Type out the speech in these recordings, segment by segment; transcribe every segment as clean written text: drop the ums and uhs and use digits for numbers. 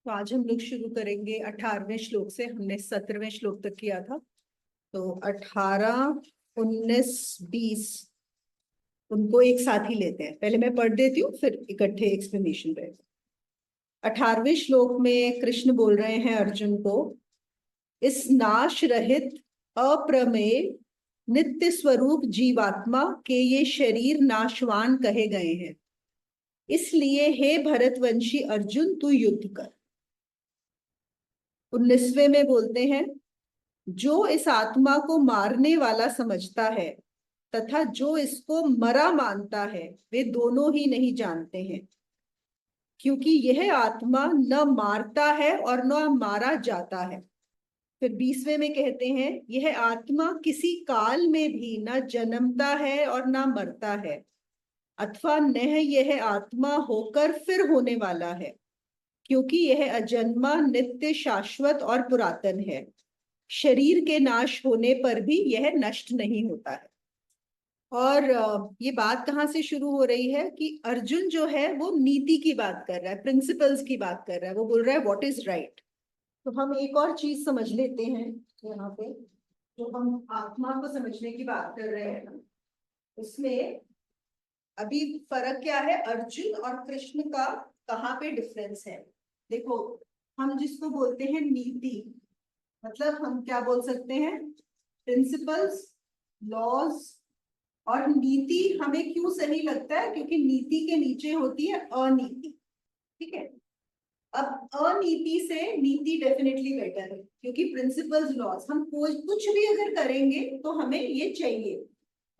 तो आज हम लोग शुरू करेंगे 18वें श्लोक से। हमने 17वें श्लोक तक किया था। तो 18, 19, 20 उनको एक साथ ही लेते हैं। पहले मैं पढ़ देती हूँ, फिर इकट्ठे एक्सप्लेनेशन रहेगा। 18वें श्लोक में कृष्ण बोल रहे हैं अर्जुन को, इस नाश रहित अप्रमेय नित्य स्वरूप जीवात्मा के ये शरीर नाशवान कहे गए हैं। इसलिए हे भरतवंशी अर्जुन, तू युद्ध कर। 19वें में बोलते हैं, जो इस आत्मा को मारने वाला समझता है तथा जो इसको मरा मानता है, वे दोनों ही नहीं जानते हैं, क्योंकि यह आत्मा न मारता है और न मारा जाता है। फिर 20वें में कहते हैं, यह आत्मा किसी काल में भी न जन्मता है और न मरता है, अथवा न यह आत्मा होकर फिर होने वाला है, क्योंकि यह अजन्मा, नित्य, शाश्वत और पुरातन है। शरीर के नाश होने पर भी यह नष्ट नहीं होता है। और ये बात कहाँ से शुरू हो रही है कि अर्जुन जो है वो नीति की बात कर रहा है, प्रिंसिपल्स की बात कर रहा है। वो बोल रहा है व्हाट इज राइट। तो हम एक और चीज समझ लेते हैं यहाँ पे, जो हम आत्मा को समझने की बात कर रहे हैं ना, उसमें अभी फर्क क्या है अर्जुन और कृष्ण का, कहाँ पे डिफरेंस है। देखो, हम जिसको बोलते हैं नीति, मतलब हम क्या बोल सकते हैं, प्रिंसिपल्स, लॉज। और नीति हमें क्यों सही लगता है, क्योंकि नीति के नीचे होती है अनीति। ठीक है, अब अनीति से नीति डेफिनेटली बेटर है, क्योंकि प्रिंसिपल्स, लॉज, हम कुछ भी अगर करेंगे तो हमें ये चाहिए।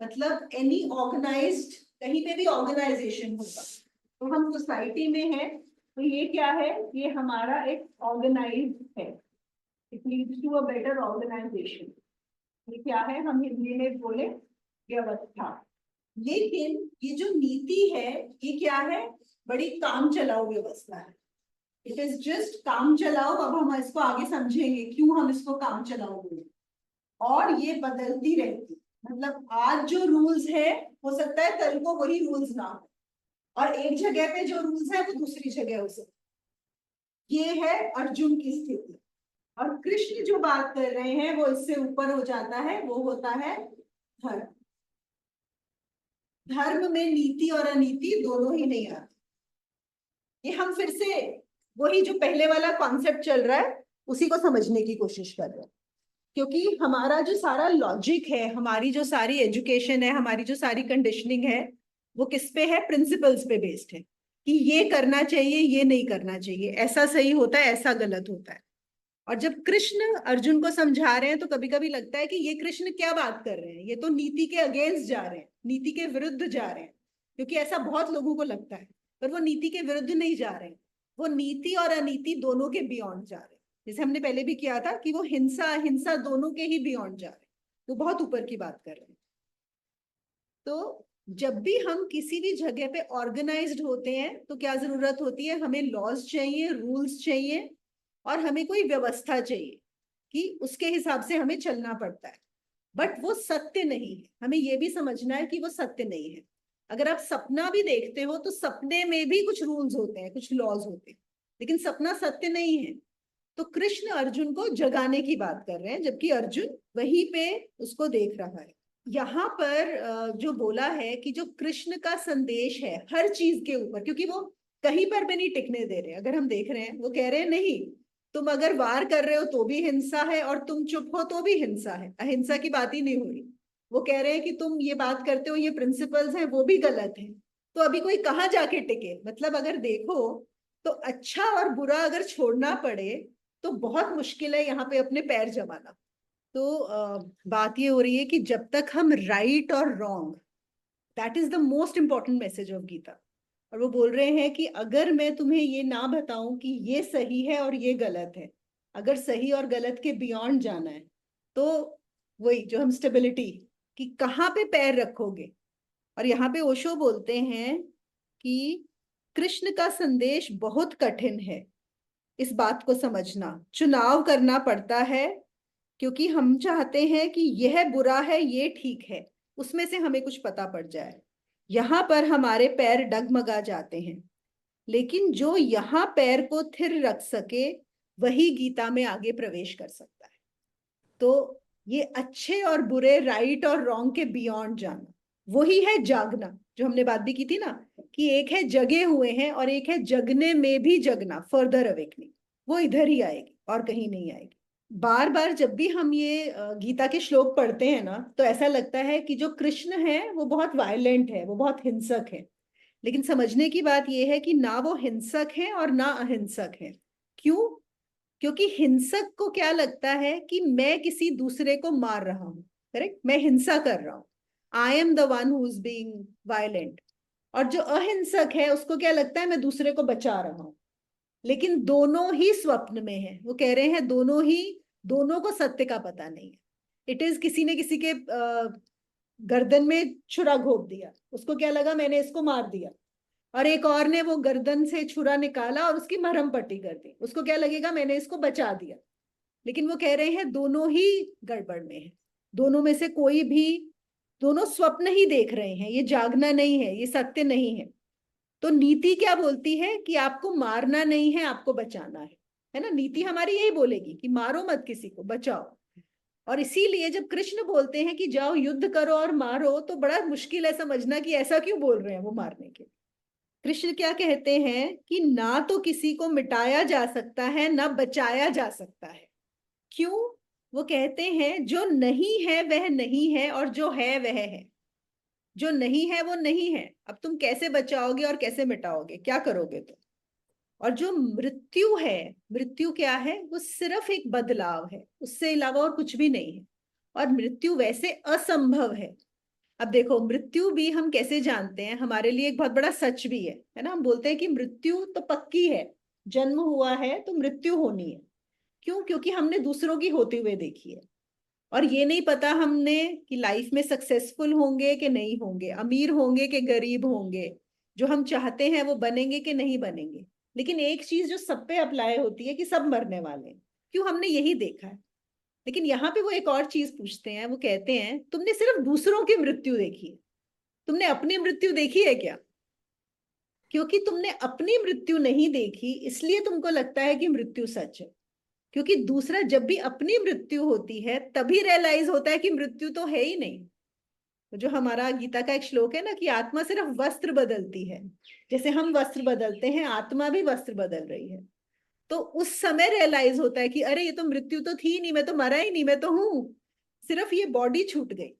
मतलब एनी ऑर्गेनाइज्ड, कहीं पे भी ऑर्गेनाइजेशन होगा, तो हम सोसाइटी में है, तो ये क्या है, ये हमारा एक ऑर्गेनाइज्ड है। It leads to a better organisation. ये क्या है, हम हिंदी में बोले व्यवस्था। लेकिन ये जो नीति है, ये क्या है, बड़ी काम चलाऊ व्यवस्था है। इट इज जस्ट काम चलाओ। अब हम इसको आगे समझेंगे क्यों हम इसको काम चलाओ बोले। और ये बदलती रहती, मतलब आज जो रूल्स है, हो सकता है कल को वही रूल्स ना हो, और एक जगह पे जो रूल्स है वो दूसरी जगह हो सकता है। ये है अर्जुन की स्थिति। और कृष्ण जो बात कर रहे हैं वो इससे ऊपर हो जाता है, वो होता है धर्म। धर्म में नीति और अनीति दोनों ही नहीं आती। ये हम फिर से वही जो पहले वाला कॉन्सेप्ट चल रहा है उसी को समझने की कोशिश कर रहे हैं, क्योंकि हमारा जो सारा लॉजिक है, हमारी जो सारी एजुकेशन है, हमारी जो सारी कंडीशनिंग है, वो किस पे है, प्रिंसिपल्स पे बेस्ड है कि ये करना चाहिए, ये नहीं करना चाहिए, ऐसा सही होता है, ऐसा गलत होता है। और जब कृष्ण अर्जुन को समझा रहे हैं तो कभी कभी लगता है कि ये कृष्ण क्या बात कर रहे हैं, ये तो नीति के अगेंस्ट जा रहे हैं, नीति के विरुद्ध जा रहे हैं। क्योंकि ऐसा बहुत लोगों को लगता है, पर वो नीति के विरुद्ध नहीं जा रहे हैं, वो नीति और अनीति दोनों के बियॉन्ड जा रहे हैं। जैसे हमने पहले भी किया था कि वो हिंसा हिंसा दोनों के ही बियॉन्ड जा रहे हैं, वो बहुत ऊपर की बात कर रहे हैं। तो जब भी हम किसी भी जगह पे ऑर्गेनाइज्ड होते हैं तो क्या जरूरत होती है, हमें लॉज चाहिए, रूल्स चाहिए, और हमें कोई व्यवस्था चाहिए कि उसके हिसाब से हमें चलना पड़ता है। बट वो सत्य नहीं है, हमें ये भी समझना है कि वो सत्य नहीं है। अगर आप सपना भी देखते हो तो सपने में भी कुछ रूल्स होते हैं, कुछ लॉज होते हैं, लेकिन सपना सत्य नहीं है। तो कृष्ण अर्जुन को जगाने की बात कर रहे हैं, जबकि अर्जुन वहीं पे उसको देख रहा है। यहाँ पर जो बोला है कि जो कृष्ण का संदेश है हर चीज के ऊपर, क्योंकि वो कहीं पर भी नहीं टिकने दे रहे। अगर हम देख रहे हैं, वो कह रहे हैं नहीं, तुम अगर वार कर रहे हो तो भी हिंसा है, और तुम चुप हो तो भी हिंसा है, अहिंसा की बात ही नहीं हो रही। वो कह रहे हैं कि तुम ये बात करते हो, ये प्रिंसिपल्स हैं, वो भी गलत है। तो अभी कोई कहाँ जाके टिके। मतलब अगर देखो तो अच्छा और बुरा अगर छोड़ना पड़े तो बहुत मुश्किल है यहाँ पे अपने पैर जमाना। तो बात ये हो रही है कि जब तक हम राइट और wrong, that is the most important message of Gita. और वो बोल रहे हैं कि अगर मैं तुम्हें ये ना बताऊं कि ये सही है और ये गलत है, अगर सही और गलत के बियॉन्ड जाना है, तो वही जो हम स्टेबिलिटी, कि कहाँ पे पैर रखोगे। और यहाँ पे ओशो बोलते हैं कि कृष्ण का संदेश बहुत कठिन है, इस बात को समझना, चुनाव करना पड़ता है, क्योंकि हम चाहते हैं कि यह बुरा है, ये ठीक है, उसमें से हमें कुछ पता पड़ जाए। यहां पर हमारे पैर डगमगा जाते हैं। लेकिन जो यहाँ पैर को थिर रख सके वही गीता में आगे प्रवेश कर सकता है। तो ये अच्छे और बुरे, राइट और रॉन्ग के बियॉन्ड जाना, वही है जागना, जो हमने बात भी की थी ना, कि एक है जगे हुए हैं और एक है जगने में भी जगना, फर्दर अवेकनिंग। वो इधर ही आएगी और कहीं नहीं आएगी। बार बार जब भी हम ये गीता के श्लोक पढ़ते हैं ना, तो ऐसा लगता है कि जो कृष्ण है वो बहुत वायलेंट है, वो बहुत हिंसक है। लेकिन समझने की बात यह है कि ना वो हिंसक है और ना अहिंसक है। क्यों? क्योंकि हिंसक को क्या लगता है कि मैं किसी दूसरे को मार रहा हूं, करेक्ट, मैं हिंसा कर रहा हूं, I am the one who is being violent. और जो अहिंसक है उसको क्या लगता है, मैं दूसरे को बचा रहा हूं। लेकिन दोनों ही स्वप्न में है। वो कह रहे हैं दोनों ही, दोनों को सत्य का पता नहीं है। इट इज किसी ने किसी के गर्दन में छुरा घोप दिया, उसको क्या लगा मैंने इसको मार दिया, और एक और ने वो गर्दन से छुरा निकाला और उसकी मरहम पट्टी कर दी, उसको क्या लगेगा मैंने इसको बचा दिया। लेकिन वो कह रहे हैं दोनों ही गड़बड़ में है, दोनों में से कोई भी, दोनों स्वप्न ही देख रहे हैं, ये जागना नहीं है, ये सत्य नहीं है। तो नीति क्या बोलती है कि आपको मारना नहीं है, आपको बचाना है ना। नीति हमारी यही बोलेगी कि मारो मत किसी को, बचाओ। और इसीलिए जब कृष्ण बोलते हैं कि जाओ युद्ध करो और मारो, तो बड़ा मुश्किल है समझना कि ऐसा क्यों बोल रहे हैं वो मारने के। कृष्ण क्या कहते हैं कि ना तो किसी को मिटाया जा सकता है ना बचाया जा सकता है। क्यों? वो कहते हैं जो नहीं है वह नहीं है और जो है वह है। जो नहीं है वो नहीं है, अब तुम कैसे बचाओगे और कैसे मिटाओगे, क्या करोगे तुम। और जो मृत्यु है, मृत्यु क्या है, वो सिर्फ एक बदलाव है, उससे अलावा और कुछ भी नहीं है। और मृत्यु वैसे असंभव है। अब देखो, मृत्यु भी हम कैसे जानते हैं, हमारे लिए एक बहुत बड़ा सच भी है ना। हम बोलते हैं कि मृत्यु तो पक्की है, जन्म हुआ है तो मृत्यु होनी है। क्यों? क्योंकि हमने दूसरों की होते हुए देखी है। और ये नहीं पता हमने कि लाइफ में सक्सेसफुल होंगे कि नहीं होंगे, अमीर होंगे कि गरीब होंगे, जो हम चाहते हैं वो बनेंगे कि नहीं बनेंगे। लेकिन एक चीज जो सब पे अप्लाई होती है कि सब मरने वाले हैं। क्यों? हमने यही देखा है। लेकिन यहाँ पे वो एक और चीज पूछते हैं, वो कहते हैं तुमने सिर्फ दूसरों की मृत्यु देखी है, तुमने अपनी मृत्यु देखी है क्या? क्योंकि तुमने अपनी मृत्यु नहीं देखी इसलिए तुमको लगता है कि मृत्यु सच है। क्योंकि दूसरा, जब भी अपनी मृत्यु होती है तभी रियलाइज होता है कि मृत्यु तो है ही नहीं। तो जो हमारा गीता का एक श्लोक है ना कि आत्मा सिर्फ वस्त्र बदलती है, जैसे हम वस्त्र बदलते हैं आत्मा भी वस्त्र बदल रही है। तो उस समय रियलाइज होता है कि अरे ये तो मृत्यु तो थी नहीं, मैं तो मरा ही नहीं, मैं तो हूं, सिर्फ ये बॉडी छूट गई।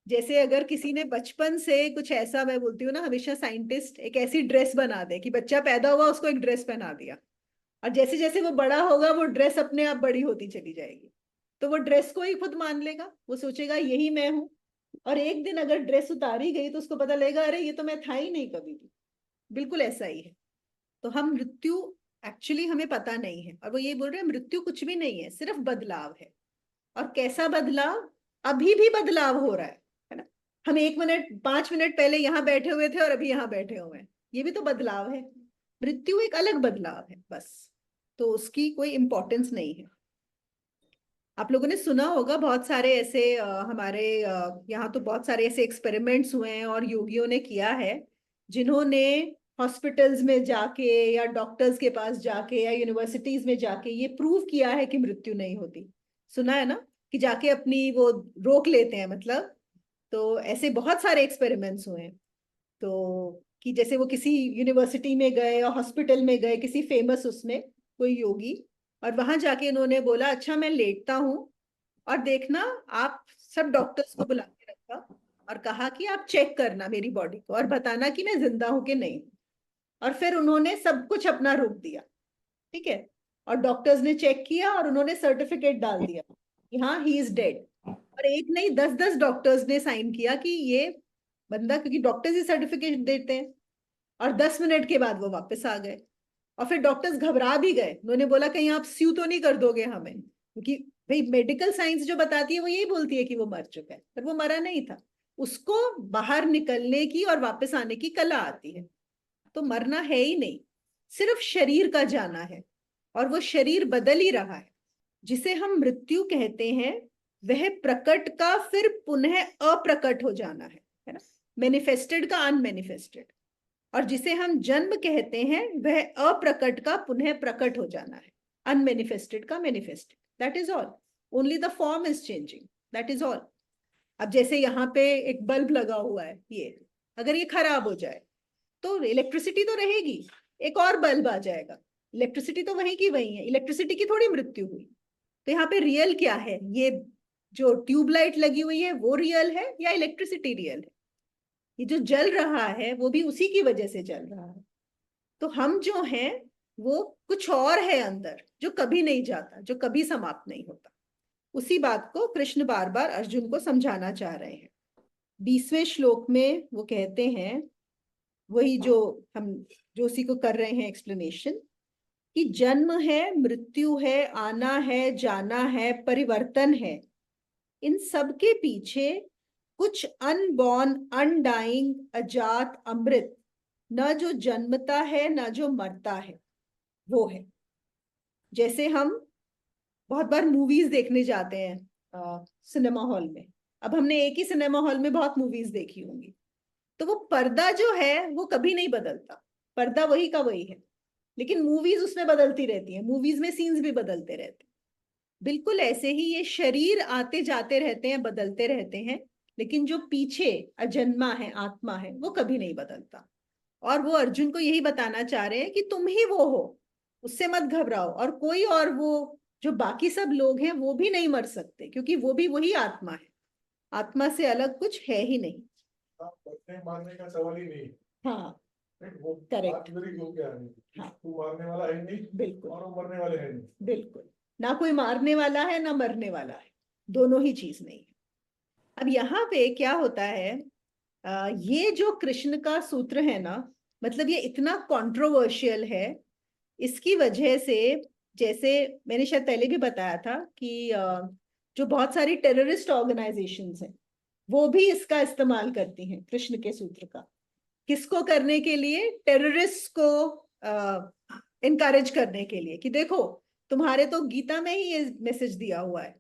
जैसे अगर किसी ने बचपन से कुछ ऐसा, मैं बोलती हूँ ना हमेशा, साइंटिस्ट एक ऐसी ड्रेस बना दे कि बच्चा पैदा हुआ उसको एक ड्रेस पहना दिया, और जैसे जैसे वो बड़ा होगा वो ड्रेस अपने आप बड़ी होती चली जाएगी। तो वो ड्रेस को ही खुद मान लेगा, वो सोचेगा यही मैं हूं। और एक दिन अगर ड्रेस उतारी गई तो उसको पता लगेगा अरे ये तो मैं था ही नहीं कभी भी। बिल्कुल ऐसा ही है। तो हम मृत्यु, एक्चुअली हमें पता नहीं है, और वो ये बोल रहे हैं मृत्यु कुछ भी नहीं है, सिर्फ बदलाव है। और कैसा बदलाव? अभी भी बदलाव हो रहा है ना। हम 1 मिनट 5 मिनट पहले यहाँ बैठे हुए थे और अभी यहाँ बैठे हुए हैं, ये भी तो बदलाव है। मृत्यु एक अलग बदलाव है बस, तो उसकी कोई इंपॉर्टेंस नहीं है। आप लोगों ने सुना होगा बहुत सारे ऐसे हमारे यहाँ तो बहुत सारे ऐसे एक्सपेरिमेंट्स हुए हैं और योगियों ने किया है, जिन्होंने हॉस्पिटल्स में जाके या डॉक्टर्स के पास जाके या यूनिवर्सिटीज में जाके ये प्रूव किया है कि मृत्यु नहीं होती। सुना है ना, कि जाके अपनी वो रोक लेते हैं मतलब। तो ऐसे बहुत सारे एक्सपेरिमेंट्स हुए हैं। तो कि जैसे वो किसी यूनिवर्सिटी में गए या हॉस्पिटल में गए, किसी फेमस उसमें कोई योगी, और वहां जाके इन्होंने बोला अच्छा मैं लेटता हूँ, और देखना, आप सब डॉक्टर्स को बुला के रखा और कहा कि आप चेक करना मेरी बॉडी को और बताना कि मैं जिंदा हूं कि नहीं। और फिर उन्होंने सब कुछ अपना रोक दिया, ठीक है। और डॉक्टर्स ने चेक किया और उन्होंने सर्टिफिकेट डाल दिया कि हाँ ही इज डेड। और एक नहीं 10-10 डॉक्टर्स ने साइन किया कि ये बंदा, क्योंकि डॉक्टर्स ही सर्टिफिकेट देते हैं। और 10 मिनट के बाद वो वापस आ गए। और फिर डॉक्टर्स घबरा भी गए, उन्होंने बोला कहीं आप स्यू तो नहीं कर दोगे हमें, क्योंकि भाई मेडिकल साइंस जो बताती है वो यही बोलती है कि वो मर चुका है, पर वो मरा नहीं था। उसको बाहर निकलने की और वापस आने की कला आती है। तो मरना है ही नहीं, सिर्फ शरीर का जाना है, और वो शरीर बदल ही रहा है। जिसे हम मृत्यु कहते हैं वह प्रकट का फिर पुनः अप्रकट हो जाना है ना। मैनिफेस्टेड का अनमैनिफेस्टेड। और जिसे हम जन्म कहते हैं वह अप्रकट का पुनः प्रकट हो जाना है, अनमेनिफेस्टेड का manifested, that is all, only the form is changing, that is all. अब जैसे यहाँ पे एक बल्ब लगा हुआ है, ये अगर ये खराब हो जाए तो इलेक्ट्रिसिटी तो रहेगी, एक और बल्ब आ जाएगा, इलेक्ट्रिसिटी तो वही की वही है, इलेक्ट्रिसिटी की थोड़ी मृत्यु हुई। तो यहाँ पे रियल क्या है, ये जो ट्यूबलाइट लगी हुई है वो रियल है या इलेक्ट्रिसिटी रियल है? ये जो जल रहा है वो भी उसी की वजह से जल रहा है। तो हम जो हैं वो कुछ और है अंदर, जो कभी नहीं जाता, जो कभी समाप्त नहीं होता। उसी बात को कृष्ण बार बार अर्जुन को समझाना चाह रहे हैं। 20वें श्लोक में वो कहते हैं, वही जो हम जो उसी को कर रहे हैं एक्सप्लेनेशन, कि जन्म है, मृत्यु है, आना है, जाना है, परिवर्तन है, इन सब के पीछे कुछ अनबॉर्न, अनडाइंग, अजात अमृत, न जो जन्मता है न जो मरता है, वो है। जैसे हम बहुत बार मूवीज देखने जाते हैं सिनेमा हॉल में, अब हमने एक ही सिनेमा हॉल में बहुत मूवीज देखी होंगी, तो वो पर्दा जो है वो कभी नहीं बदलता, पर्दा वही का वही है, लेकिन मूवीज उसमें बदलती रहती है, मूवीज में सीन्स भी बदलते रहते हैं। बिल्कुल ऐसे ही ये शरीर आते जाते रहते हैं, बदलते रहते हैं, लेकिन जो पीछे अजन्मा है, आत्मा है, वो कभी नहीं बदलता। और वो अर्जुन को यही बताना चाह रहे हैं कि तुम ही वो हो, उससे मत घबराओ, और कोई और वो जो बाकी सब लोग हैं वो भी नहीं मर सकते, क्योंकि वो भी वही आत्मा है, आत्मा से अलग कुछ है ही नहीं। मारने का सवाल ही नहीं। हाँ, वो करेक्ट। हाँ, तू मारने वाला है नहीं, बिल्कुल, और वो मरने वाले हैं नहीं। बिल्कुल, ना कोई मारने वाला है ना मरने वाला है, दोनों ही चीज नहीं है। अब यहाँ पे क्या होता है, ये जो कृष्ण का सूत्र है ना, मतलब ये इतना कंट्रोवर्शियल है, इसकी वजह से, जैसे मैंने शायद पहले भी बताया था कि जो बहुत सारी टेररिस्ट ऑर्गेनाइजेशंस हैं वो भी इसका इस्तेमाल करती हैं, कृष्ण के सूत्र का, किसको करने के लिए, टेररिस्ट को इनकरेज करने के लिए, कि देखो तुम्हारे तो गीता में ही ये मैसेज दिया हुआ है,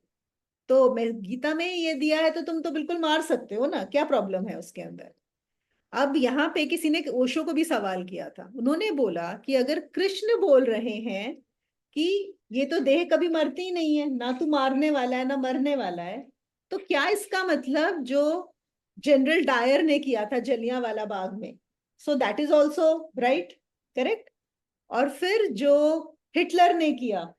तो मैं गीता में ही ये दिया है तो तुम तो बिल्कुल मार सकते हो ना, क्या प्रॉब्लम है उसके अंदर। अब यहाँ पे किसी ने ओशो को भी सवाल किया था, उन्होंने बोला कि अगर कृष्ण बोल रहे हैं कि ये तो देह कभी मरती ही नहीं है, ना तू मारने वाला है ना मरने वाला है, तो क्या इसका मतलब जो जनरल डायर ने किया था जलियांवाला बाग में, so that is also right, correct. और फिर जो हिटलर ने किया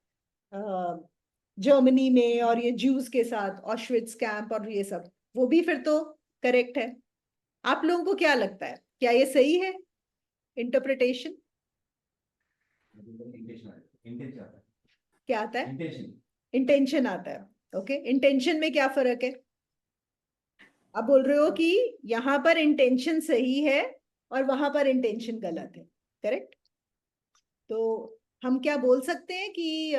जर्मनी में और ये ज्यूज के साथ ऑशविट्स कैंप और ये सब, वो भी फिर तो करेक्ट है। आप लोगों को क्या लगता है, क्या ये सही है इंटरप्रिटेशन? क्या आता है? इंटेंशन आता है। ओके, इंटेंशन में क्या फर्क है? आप बोल रहे हो कि यहाँ पर इंटेंशन सही है और वहां पर इंटेंशन गलत है, करेक्ट। तो हम क्या बोल सकते हैं कि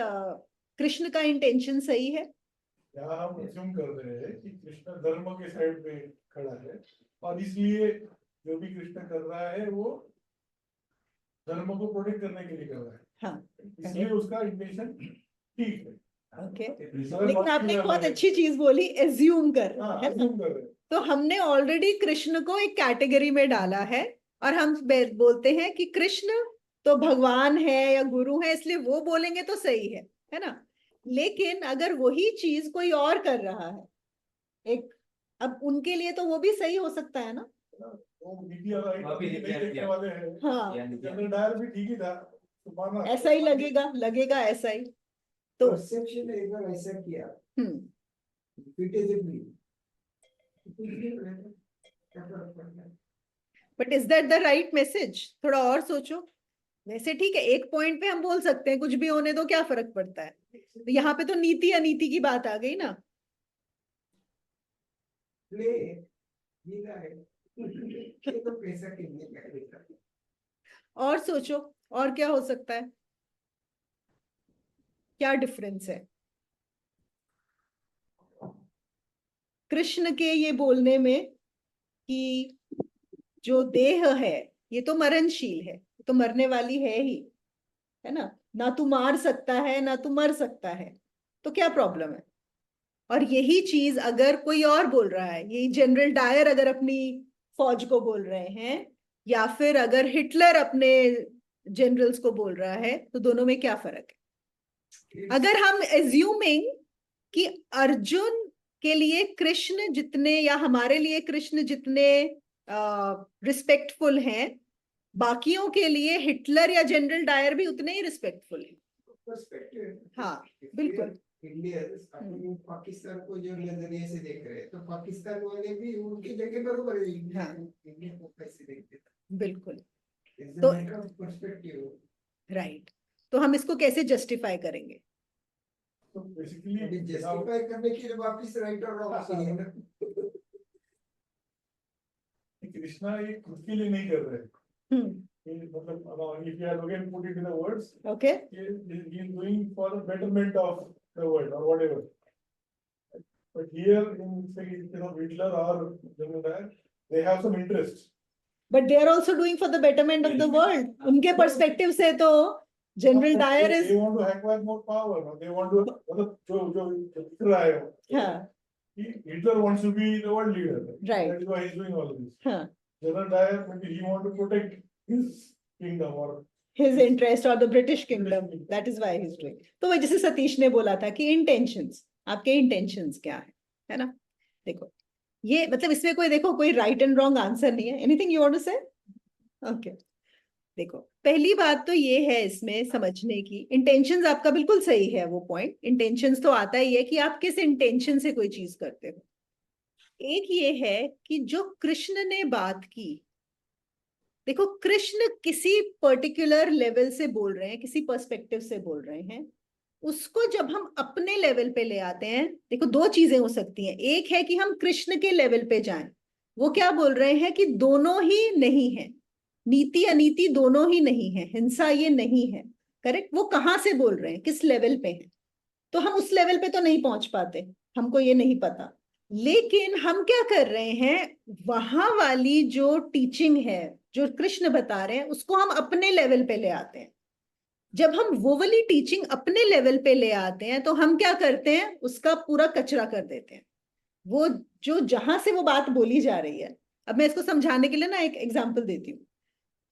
कृष्ण का इंटेंशन सही है? यहाँ हम assume कर रहे हैं कि कृष्ण धर्म के साइड पे खड़ा है, और इसलिए जो भी कृष्ण कर रहा है वो धर्म को प्रोटेक्ट करने के लिए कर रहा है। हाँ, इसलिए उसका इंटेंशन ठीक है। ओके, लेकिन आपने एक बहुत अच्छी चीज बोली, एज्यूम कर रहे हाँ, हैं, assume कर रहे हैं। तो हमने ऑलरेडी कृष्ण को एक कैटेगरी में डाला है, और हम बोलते हैं कि कृष्ण तो भगवान है या गुरु है, इसलिए वो बोलेंगे तो सही है ना। लेकिन अगर वही चीज कोई और कर रहा है एक, अब उनके लिए तो वो भी सही हो सकता है ना। वो मीडिया देखने वाले हैं। हाँ, जनरल डायर भी ठीक ही था, तो माना ऐसा ही लगेगा, लगेगा ऐसा ही। तो परसेप्शन एक बार ऐसा किया, hmm, but is that the right message? थोड़ा और सोचो। वैसे ठीक है, एक पॉइंट पे हम बोल सकते हैं कुछ भी होने दो, क्या फर्क पड़ता है, तो यहाँ पे तो नीति अनीति की बात आ गई ना। तो पैसा कितने का, और सोचो, और क्या हो सकता है, क्या डिफरेंस है कृष्ण के ये बोलने में कि जो देह है ये तो मरणशील है, तो मरने वाली है ही, है ना तू मार सकता है ना तू मर सकता है, तो क्या प्रॉब्लम है। और यही चीज अगर कोई और बोल रहा है, यही जनरल डायर अगर अपनी फौज को बोल रहे हैं या फिर अगर हिटलर अपने जनरल्स को बोल रहा है, तो दोनों में क्या फर्क है? अगर हम एज्यूमिंग कि अर्जुन के लिए कृष्ण जितने, या हमारे लिए कृष्ण जितने रिस्पेक्टफुल हैं, बाकियों के लिए हिटलर या जनरल डायर भी उतने ही रिस्पेक्टफुल हैं। पर्सपेक्टिव। हाँ, बिल्कुल। इंडियंस अपनी पाकिस्तान को जो नजरिए से देख रहे हैं, तो पाकिस्तान वाले भी उनकी जगह बरोबर है, इंडिया हाँ। इंडिया को कैसे देखते हैं? बिल्कुल, It's a तो matter of perspective. राइट। तो हम इसको कैसे जस्टिफाई करेंगे? तो अभी बेसिकली जस्टिफाई करने के लिए वापस राइट और रॉन्ग चाहिए ना। कृष्णा ये खुद के लिए नहीं कर रहे, मतलब if you are again put it in the words, okay. he is doing for the betterment of the world or whatever. But here in say Hitler or General Dyer, they have some interest. But they are also doing for the betterment of the world. उनके perspective से तो general Dyer is, They want to acquire more power, or they want to मतलब जो दिख रहा है, हाँ Hitler wants to be the world leader. Right. That is why he's doing all of this. हाँ, General Dyer, maybe he want to protect his kingdom or his interest or the British kingdom, that is why he's doing। तो वही जैसे सतीश ने बोला था कि intentions, आपके intentions क्या है ना? देखो ये मतलब इसमें कोई, देखो कोई राइट एंड रॉन्ग आंसर नहीं है। एनीथिंग यू वांट टू से? ओके, देखो पहली बात तो ये है इसमें समझने की, इंटेंशंस आपका बिल्कुल सही है। वो पॉइंट, इंटेंशंस तो आता ही है कि आप किस इंटेंशन से कोई चीज करते हो। एक ये है कि जो कृष्ण ने बात की, देखो कृष्ण किसी पर्टिकुलर लेवल से बोल रहे हैं, किसी पर्सपेक्टिव से बोल रहे हैं, उसको जब हम अपने लेवल पे ले आते हैं, देखो दो चीजें हो सकती हैं। एक है कि हम कृष्ण के लेवल पे जाएं, वो क्या बोल रहे हैं कि दोनों ही नहीं है, नीति अनीति दोनों ही नहीं है, हिंसा ये नहीं है, करेक्ट? वो कहाँ से बोल रहे हैं, किस लेवल पे है? तो हम उस लेवल पे तो नहीं पहुंच पाते, हमको ये नहीं पता। लेकिन हम क्या कर रहे हैं, वहां वाली जो टीचिंग है जो कृष्ण बता रहे हैं, उसको हम अपने लेवल पे ले आते हैं। जब हम वो वाली टीचिंग अपने लेवल पे ले आते हैं, तो हम क्या करते हैं, उसका पूरा कचरा कर देते हैं। वो जो जहां से वो बात बोली जा रही है, अब मैं इसको समझाने के लिए ना एक एग्जांपल देती हूँ।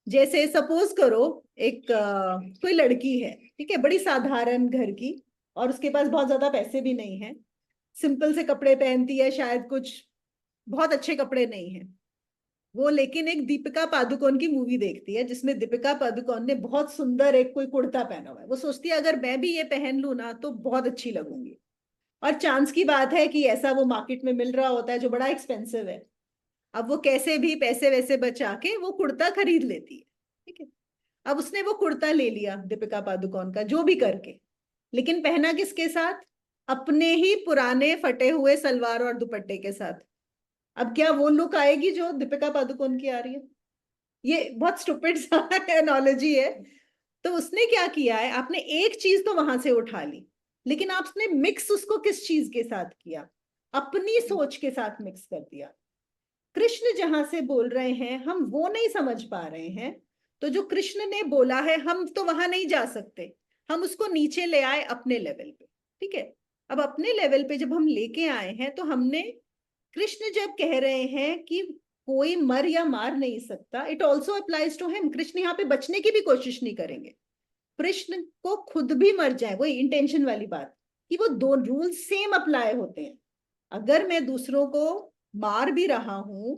जैसे सपोज करो एक कोई लड़की है, ठीक है, बड़ी साधारण घर की, और उसके पास बहुत ज्यादा पैसे भी नहीं है, सिंपल से कपड़े पहनती है, शायद कुछ बहुत अच्छे कपड़े नहीं है वो, लेकिन एक दीपिका पादुकोण की मूवी देखती है जिसमें दीपिका पादुकोण ने बहुत सुंदर एक कोई कुर्ता पहना हुआ है। वो सोचती है अगर मैं भी ये पहन लूं ना तो बहुत अच्छी लगूंगी, और चांस की बात है कि ऐसा वो मार्केट में मिल रहा होता है जो बड़ा एक्सपेंसिव है। अब वो कैसे भी पैसे वैसे बचा के वो कुर्ता खरीद लेती है, ठीक है। अब उसने वो कुर्ता ले लिया दीपिका पादुकोण का, जो भी करके, लेकिन पहना किसके साथ? अपने ही पुराने फटे हुए सलवार और दुपट्टे के साथ। अब क्या वो लुक आएगी जो दीपिका पादुकोण की आ रही है? ये बहुत स्टूपिड सा एनालॉजी है। तो उसने क्या किया है, आपने एक चीज तो वहां से उठा ली, लेकिन आपने मिक्स उसको किस चीज के साथ किया? अपनी सोच के साथ मिक्स कर दिया। कृष्ण जहां से बोल रहे हैं हम वो नहीं समझ पा रहे हैं, तो जो कृष्ण ने बोला है हम तो वहां नहीं जा सकते, हम उसको नीचे ले आए अपने लेवल पे, ठीक है। अब अपने लेवल पे जब हम लेके आए हैं, तो हमने, कृष्ण जब कह रहे हैं कि कोई मर या मार नहीं सकता, it also applies to him. Krishna यहाँ पे बचने की भी कोशिश नहीं करेंगे, कृष्ण को खुद भी मर जाए, वही इंटेंशन वाली बात, कि वो दो रूल सेम अप्लाई होते हैं। अगर मैं दूसरों को मार भी रहा हूं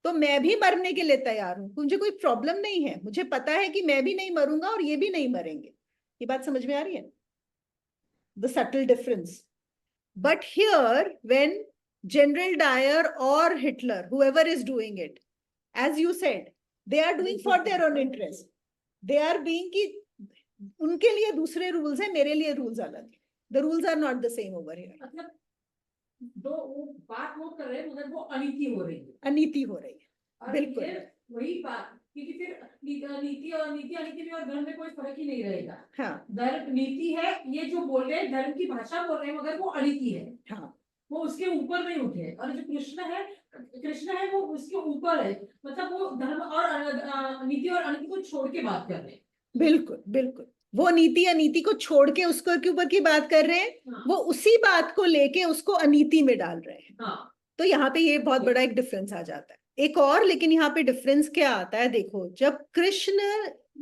तो मैं भी मरने के लिए तैयार हूं, मुझे कोई प्रॉब्लम नहीं है, मुझे पता है कि मैं भी नहीं मरूंगा और ये भी नहीं मरेंगे। ये बात समझ में आ रही है? The subtle difference. But here when General Dyer or Hitler, whoever is doing it, as you said, they are doing for their own interest. They are being कि उनके लिए दूसरे रूल्स हैं, मेरे लिए रूल्स अलग हैं। The rules are not the same over here. मतलब दो वो बात वो कर रहे हैं मगर वो अनीति हो रही है, अनीति हो रही है, और बिल्कुल। ये वही बात, क्योंकि फिर नीति और नीति अनीति में और धर्म में कोई फर्क ही नहीं रहेगा। हाँ धर्म नीति है, ये जो बोल रहे हैं धर्म की भाषा बोल रहे हैं, मगर वो अनीति है, हाँ, वो उसके ऊपर नहीं उठे। और जो कृष्ण है वो उसके ऊपर है, मतलब वो धर्म और नीति और अनीति को छोड़ के बात कर रहे हैं। बिल्कुल बिल्कुल, वो नीति अनीति को छोड़ के उसको के ऊपर की बात कर रहे हैं, हाँ। वो उसी बात को लेके उसको अनीति में डाल रहे हैं। हाँ। तो यहाँ पे ये बहुत बड़ा एक डिफरेंस आ जाता है। एक और, लेकिन यहाँ पे डिफरेंस क्या आता है, देखो जब कृष्ण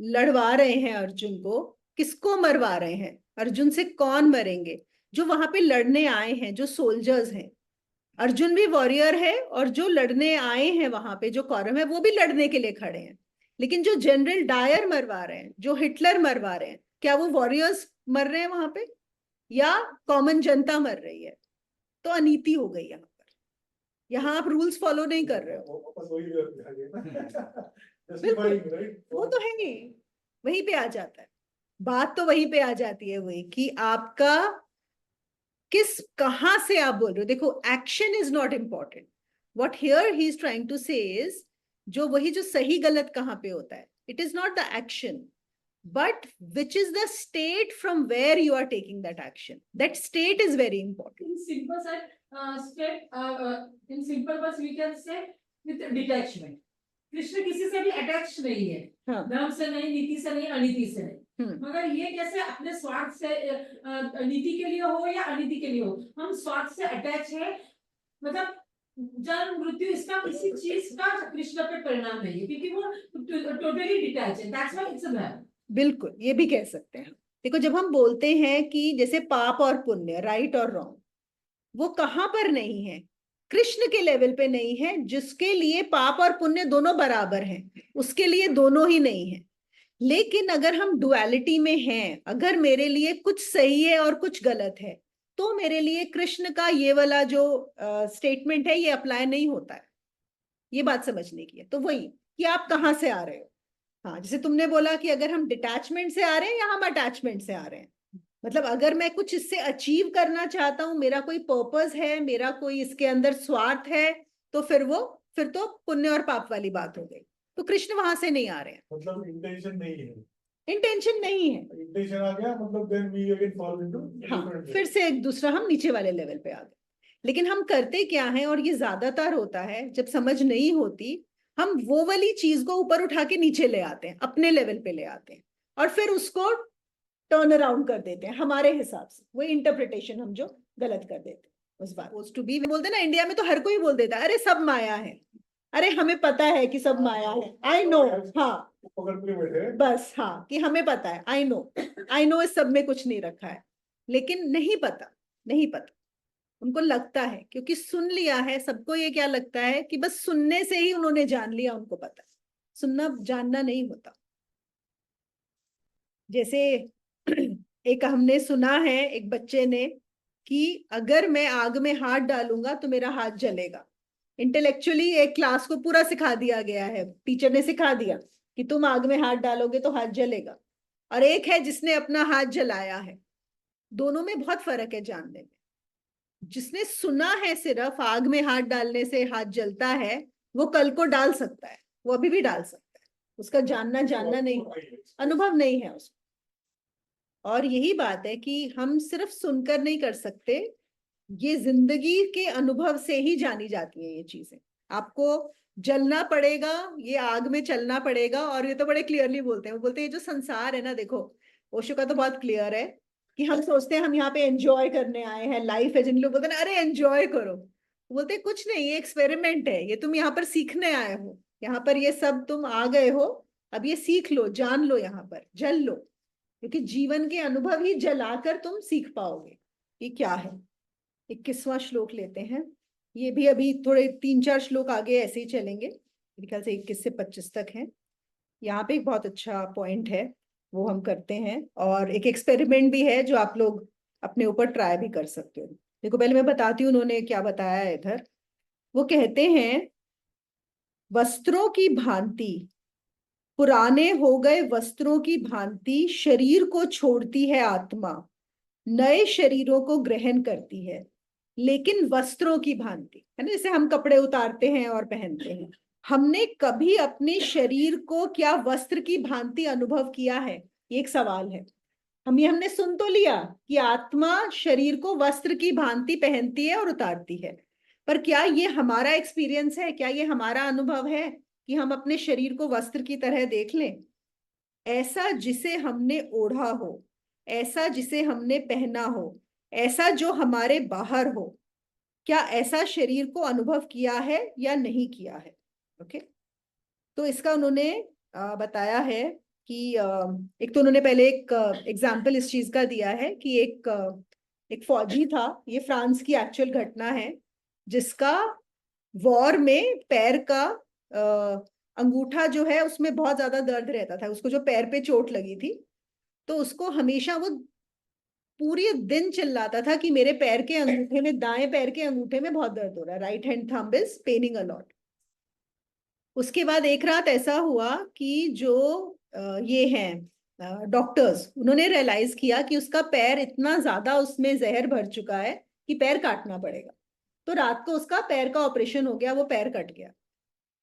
लड़वा रहे हैं अर्जुन को, किसको मरवा रहे हैं, अर्जुन से कौन मरेंगे, जो वहां पे लड़ने आए हैं, जो सोल्जर्स हैं। अर्जुन भी वॉरियर है, और जो लड़ने आए हैं वहां पे जो कौरव है वो भी लड़ने के लिए खड़े हैं। लेकिन जो जनरल डायर मरवा रहे हैं, जो हिटलर मरवा रहे हैं, क्या वो वॉरियर्स मर रहे हैं वहां पे, या कॉमन जनता मर रही है? तो अनीति हो गई यहाँ पर, यहाँ आप रूल्स फॉलो नहीं कर रहे हो। वापस वही आ गया ना। बिल्कुल, Justifying, right? वो तो है ही, वहीं पे आ जाता है बात, तो वहीं पे आ जाती है वही कि आपका किस कहां से आप बोल रहे हो। देखो action is not important, what here he is trying to say is, जो वही जो सही गलत कहां पे होता है, it is not the action but which is the state from where you are taking that action. That state is very important. In simple in simple words we can say with detachment. Krishna किसी से भी attach नहीं है, हाँ। धर्म से नहीं, नीति से नहीं, अनीति से नहीं। मगर ये कैसे अपने स्वार्थ से नीति के लिए हो या अनीति के लिए हो, हम स्वार्थ से अटैच है, मतलब जन्म मृत्यु इसका किसी चीज का कृष्ण पे परिणाम नहीं है, क्योंकि वो टोटली डिटैच है। दैट्स व्हाई इट्स अ धर्म। बिल्कुल, ये भी कह सकते हैं। देखो जब हम बोलते हैं कि जैसे पाप और पुण्य, राइट और रॉन्ग, वो कहां पर नहीं है, कृष्ण के लेवल पे नहीं है, जिसके लिए पाप और पुण्य दोनों बराबर हैं, उसके लिए दोनों ही नहीं है। लेकिन अगर हम डुअलिटी में हैं, अगर मेरे लिए कुछ सही है और कुछ गलत है, तो मेरे लिए कृष्ण का ये वाला जो स्टेटमेंट है ये अप्लाई नहीं होता है। ये बात समझने की है। तो वही कि आप कहाँ से आ रहे हो। हाँ, जैसे तुमने बोला कि अगर हम डिटैचमेंट से आ रहे हैं या हम अटैचमेंट से आ रहे हैं, मतलब अगर मैं कुछ इससे अचीव करना चाहता हूं, मेरा कोई पर्पस है, मेरा कोई इसके अंदर स्वार्थ है, तो फिर तो पुण्य और पाप वाली बात हो गई। तो कृष्ण वहां से नहीं आ रहे हैं, मतलब इंटेंशन नहीं है, इंटेंशन नहीं है। इंटेंशन आ गया मतलब then we again fall into हाँ, different फिर से एक दूसरा हम नीचे वाले लेवल पे आ गए। लेकिन हम करते क्या है, और ये ज्यादातर होता है जब समझ नहीं होती, हम वो वाली चीज को ऊपर उठा के नीचे ले आते हैं, अपने लेवल पे ले आते हैं, और फिर उसको टर्न अराउंड कर देते हैं हमारे हिसाब से। वो इंटरप्रिटेशन हम जो गलत कर देते हैं उस बात टू बी। बोलते ना इंडिया में तो हर कोई बोल देता है, अरे सब माया है, अरे हमें पता है कि सब माया है, आई नो। हाँ पकड़ के बैठे बस, हाँ कि हमें पता है, आई नो इस सब में कुछ नहीं रखा है। लेकिन नहीं पता, नहीं पता, उनको लगता है क्योंकि सुन लिया है। सबको ये क्या लगता है कि बस सुनने से ही उन्होंने जान लिया, उनको पता है। सुनना जानना नहीं होता। जैसे एक हमने सुना है एक बच्चे ने कि अगर मैं आग में हाथ डालूंगा तो मेरा हाथ जलेगा। इंटेलेक्चुअली एक क्लास को पूरा सिखा दिया गया है, टीचर ने सिखा दिया कि तुम आग में हाथ डालोगे तो हाथ जलेगा। और एक है जिसने अपना हाथ जलाया है। दोनों में बहुत फर्क है जानने में। जिसने सुना है सिर्फ आग में हाथ डालने से हाथ जलता है, वो कल को डाल सकता है, वो अभी भी डाल सकता है, उसका जानना नहीं, अनुभव नहीं है उसको। और यही बात है कि हम सिर्फ सुनकर नहीं कर सकते, ये जिंदगी के अनुभव से ही जानी जाती है ये चीजें। आपको जलना पड़ेगा, ये आग में चलना पड़ेगा। और ये तो बड़े क्लियरली बोलते हैं, वो बोलते हैं ये जो संसार है ना, देखो ओशो का तो बहुत क्लियर है कि हम सोचते हैं हम यहाँ पे एंजॉय करने आए हैं, लाइफ है। जिन लोग बोलते हैं अरे एंजॉय करो, बोलते हैं कुछ नहीं, ये एक्सपेरिमेंट है, ये तुम यहाँ पर सीखने आए हो, यहाँ पर ये सब तुम आ गए हो, अब ये सीख लो, जान लो, यहाँ पर जल लो। क्योंकि जीवन के अनुभव ही जलाकर तुम सीख पाओगे कि क्या है। 21वां श्लोक लेते हैं। ये भी अभी थोड़े 3-4 श्लोक आगे ऐसे ही चलेंगे, मेरे ख्याल से 21 से 25 तक है। यहाँ पे एक बहुत अच्छा पॉइंट है, वो हम करते हैं। और एक एक्सपेरिमेंट भी है जो आप लोग अपने ऊपर ट्राई भी कर सकते हो। देखो पहले मैं बताती हूँ उन्होंने क्या बताया है इधर। वो कहते हैं वस्त्रों की भांति, पुराने हो गए वस्त्रों की भांति शरीर को छोड़ती है आत्मा, नए शरीरों को ग्रहण करती है, लेकिन वस्त्रों की भांति, है ना, जैसे हम कपड़े उतारते हैं और पहनते हैं। हमने कभी अपने शरीर को क्या वस्त्र की भांति अनुभव किया है? ये एक सवाल है। हमने सुन तो लिया कि आत्मा शरीर को वस्त्र की भांति पहनती है और उतारती है, पर क्या ये हमारा एक्सपीरियंस है? क्या ये हमारा अनुभव है कि हम अपने शरीर को वस्त्र की तरह देख लें? ऐसा जिसे हमने ओढ़ा हो, ऐसा जिसे हमने पहना हो, ऐसा जो हमारे बाहर हो, क्या ऐसा शरीर को अनुभव किया है या नहीं किया है? ओके, तो इसका उन्होंने बताया है कि एक तो उन्होंने पहले एक एग्जाम्पल इस चीज का दिया है कि एक फौजी था, ये फ्रांस की एक्चुअल घटना है, जिसका वॉर में पैर का अंगूठा जो है उसमें बहुत ज्यादा दर्द रहता था, उसको जो पैर पे चोट लगी थी, तो उसको हमेशा वो पूरे दिन चिल्लाता था कि मेरे पैर के अंगूठे में, दाएं पैर के अंगूठे में बहुत दर्द हो रहा है, right hand thumb is Penning a lot. उसके बाद एक रात ऐसा हुआ कि जो ये हैं डॉक्टर्स, उन्होंने रियलाइज किया कि उसका पैर इतना ज्यादा उसमें जहर भर चुका है कि पैर काटना पड़ेगा। तो रात को उसका पैर का ऑपरेशन हो गया, वो पैर कट गया।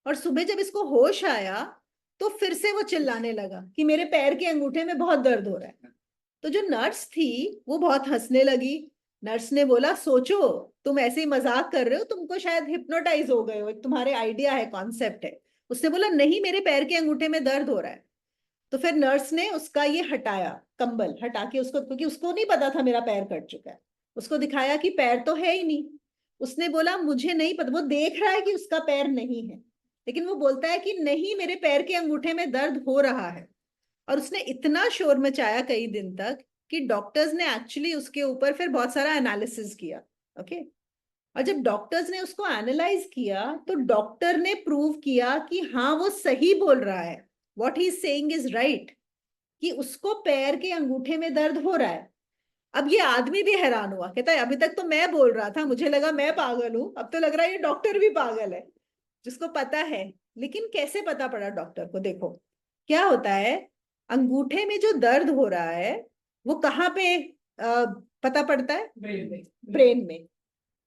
और सुबह जब इसको होश आया तो फिर से वो चिल्लाने लगा कि मेरे पैर के अंगूठे में बहुत दर्द हो रहा है। तो जो नर्स थी वो बहुत हंसने लगी। नर्स ने बोला, सोचो तुम ऐसे ही मजाक कर रहे हो, तुमको शायद हिप्नोटाइज हो गए हो, एक तुम्हारे आइडिया है, कॉन्सेप्ट है। उसने बोला, नहीं मेरे पैर के अंगूठे में दर्द हो रहा है। तो फिर नर्स ने उसका ये हटाया, कंबल हटा के उसको, क्योंकि उसको नहीं पता था मेरा पैर कट चुका है, उसको दिखाया कि पैर तो है ही नहीं। उसने बोला, मुझे नहीं पता, वो देख रहा है कि उसका पैर नहीं है, लेकिन वो बोलता है कि नहीं मेरे पैर के अंगूठे में दर्द हो रहा है। और उसने इतना शोर मचाया कई दिन तक कि डॉक्टर्स ने एक्चुअली उसके ऊपर फिर बहुत सारा एनालिसिस किया। ओके, और जब डॉक्टर्स ने उसको एनालाइज किया तो डॉक्टर ने प्रूव किया कि हाँ वो सही बोल रहा है, what he is saying is right, कि उसको पैर के अंगूठे में दर्द हो रहा है। अब ये आदमी भी हैरान हुआ, कहता है अभी तक तो मैं बोल रहा था, मुझे लगा मैं पागल हूं, अब तो लग रहा है ये डॉक्टर भी पागल है, जिसको पता है। लेकिन कैसे पता पड़ा डॉक्टर को? देखो क्या होता है, अंगूठे में जो दर्द हो रहा है वो कहाँ पे पता पड़ता है? ब्रेन में।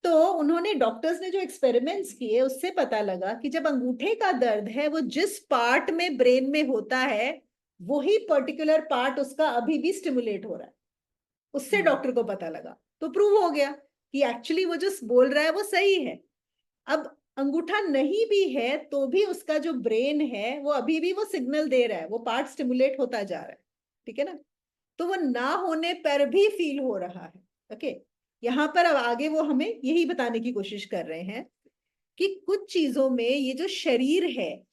तो उन्होंने, डॉक्टर्स ने जो एक्सपेरिमेंट्स किए उससे पता लगा कि जब अंगूठे का दर्द है वो जिस पार्ट में ब्रेन में होता है वही पर्टिकुलर पार्ट उसका अभी भी स्टिमुलेट हो रहा है। उससे डॉक्टर को पता लगा, तो प्रूव हो गया कि एक्चुअली वो जो बोल रहा है वो सही है। अब अंगूठा नहीं भी है तो भी उसका जो ब्रेन है वो अभी भी वो सिग्नल दे रहा है, वो पार्ट स्टिमुलेट होता जा रहा है, ठीक है ना? तो वो ना होने पर भी फील हो रहा है। ओके, यहाँ पर अब आगे वो हमें यही बताने की कोशिश कर रहे हैं कि कुछ चीजों में ये जो शरीर है,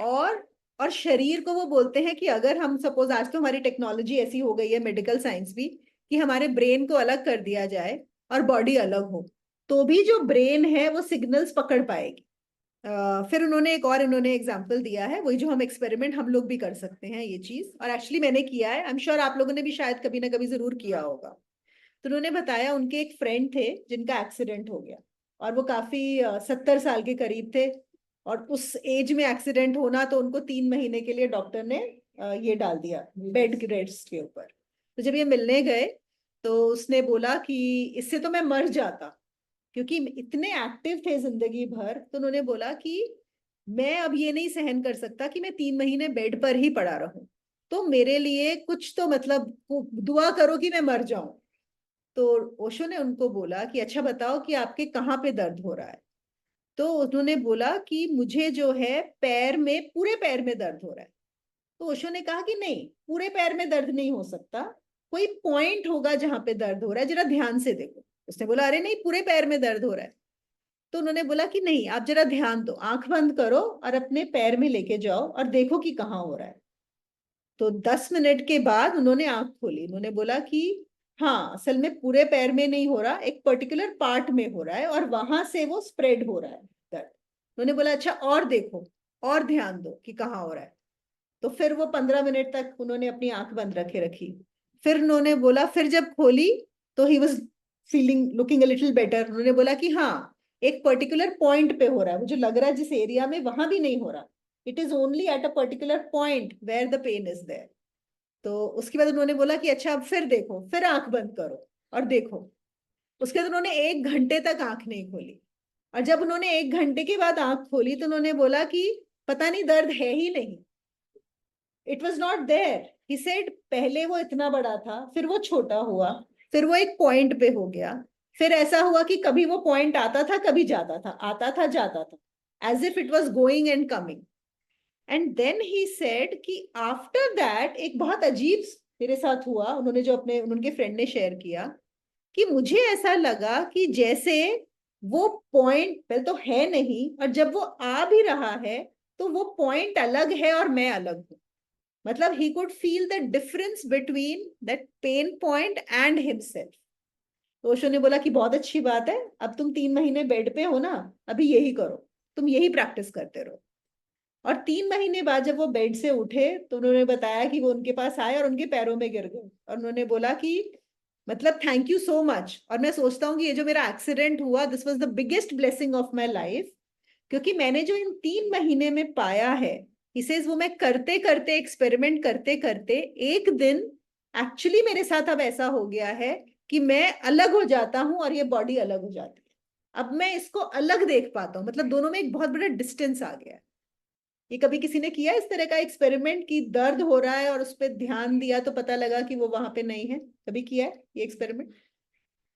और शरीर को वो बोलते हैं कि अगर हम सपोज, आज तो हमारी टेक्नोलॉजी ऐसी हो गई है, मेडिकल साइंस भी, कि हमारे ब्रेन को अलग कर दिया जाए और बॉडी अलग हो, तो भी जो ब्रेन है वो सिग्नल्स पकड़ पाएगी। फिर उन्होंने एक और एग्जांपल दिया है, वही जो हम एक्सपेरिमेंट हम लोग भी कर सकते हैं ये चीज, और एक्चुअली मैंने किया है, आई एम श्योर आप लोगों ने भी शायद कभी ना कभी जरूर किया होगा। तो उन्होंने बताया उनके एक फ्रेंड थे जिनका एक्सीडेंट हो गया, और वो काफी 70 साल के करीब थे, और उस एज में एक्सीडेंट होना, तो उनको 3 महीने के लिए डॉक्टर ने ये डाल दिया बेड रेस्ट के ऊपर। तो जब ये मिलने गए तो उसने बोला कि इससे तो मैं मर जाता, क्योंकि इतने एक्टिव थे जिंदगी भर। तो उन्होंने बोला कि मैं अब ये नहीं सहन कर सकता कि मैं 3 महीने बेड पर ही पड़ा रहूं, तो मेरे लिए कुछ तो मतलब दुआ करो कि मैं मर जाऊं। तो ओशो ने उनको बोला कि अच्छा बताओ कि आपके कहाँ पे दर्द हो रहा है? तो उन्होंने बोला कि मुझे जो है पैर में, पूरे पैर में दर्द हो रहा है। तो ओशो ने कहा कि नहीं, पूरे पैर में दर्द नहीं हो सकता, कोई पॉइंट होगा जहां पे दर्द हो रहा है, जरा ध्यान से देखो। उसने बोला, अरे नहीं पूरे पैर में दर्द हो रहा है। तो उन्होंने बोला कि नहीं, आप जरा ध्यान दो, आंख बंद करो और अपने पैर में लेके जाओ और देखो कि कहाँ हो रहा है। तो 10 मिनट के बाद उन्होंने आंख खोली, उन्होंने बोला कि हाँ असल में पूरे पैर में नहीं हो रहा, एक पर्टिकुलर पार्ट में हो रहा है और वहां से वो स्प्रेड हो रहा है दर्द। उन्होंने बोला अच्छा और देखो, और ध्यान दो कि कहाँ हो रहा है। तो फिर वो 15 मिनट तक उन्होंने अपनी आंख बंद रखे रखी। फिर उन्होंने बोला, फिर जब खोली तो he was feeling, looking a little better. उन्होंने बोला कि हाँ एक पर्टिकुलर पॉइंट पे हो रहा है, मुझे लग रहा है जिस एरिया में, वहां भी नहीं हो रहा, it is only at a particular point where the pain is there. तो उसके बाद उन्होंने बोला कि अच्छा अब फिर देखो, फिर आंख बंद करो और देखो। उसके बाद उन्होंने 1 घंटे तक आंख नहीं खोली, और जब उन्होंने 1 घंटे के बाद आंख खोली तो उन्होंने बोला कि पता नहीं दर्द है ही नहीं, it was not there. He said पहले वो इतना बड़ा था, फिर वो छोटा हुआ, फिर वो एक पॉइंट पे हो गया, फिर ऐसा हुआ कि कभी वो पॉइंट आता था कभी जाता था, आता था जाता था, as if it was going and coming. And then he said कि आफ्टर दैट एक बहुत अजीब मेरे साथ हुआ, उन्होंने जो अपने उनके फ्रेंड ने शेयर किया, कि मुझे ऐसा लगा कि जैसे वो पॉइंट पहले तो है नहीं, और जब वो आ भी रहा है तो वो पॉइंट अलग है और मैं अलग हूं। मतलब he could feel the difference between that pain point and himself. तो ओशो ने बोला कि बहुत अच्छी बात है, अब तुम 3 महीने बेड पे हो ना, अभी यही करो, तुम यही प्रैक्टिस करते रहो। और 3 महीने बाद जब वो बेड से उठे तो उन्होंने बताया कि वो उनके पास आए और उनके पैरों में गिर गए और उन्होंने बोला कि मतलब थैंक यू सो मच। और मैं सोचता हूँ कि ये जो मेरा एक्सीडेंट हुआ, this was the biggest blessing of my life, क्योंकि मैंने जो इन 3 महीने में पाया है, ही सेज वो मैं करते करते एक्सपेरिमेंट करते करते एक दिन एक्चुअली मेरे साथ अब ऐसा हो गया है कि मैं अलग हो जाता हूं और ये बॉडी अलग हो जाती है। अब मैं इसको अलग देख पाता हूँ, मतलब दोनों में एक बहुत बड़ा डिस्टेंस आ गया है। ये कभी किसी ने किया इस तरह का एक्सपेरिमेंट कि दर्द हो रहा है और उस पर ध्यान दिया तो पता लगा कि वो वहां पे नहीं है? कभी किया है ये एक्सपेरिमेंट,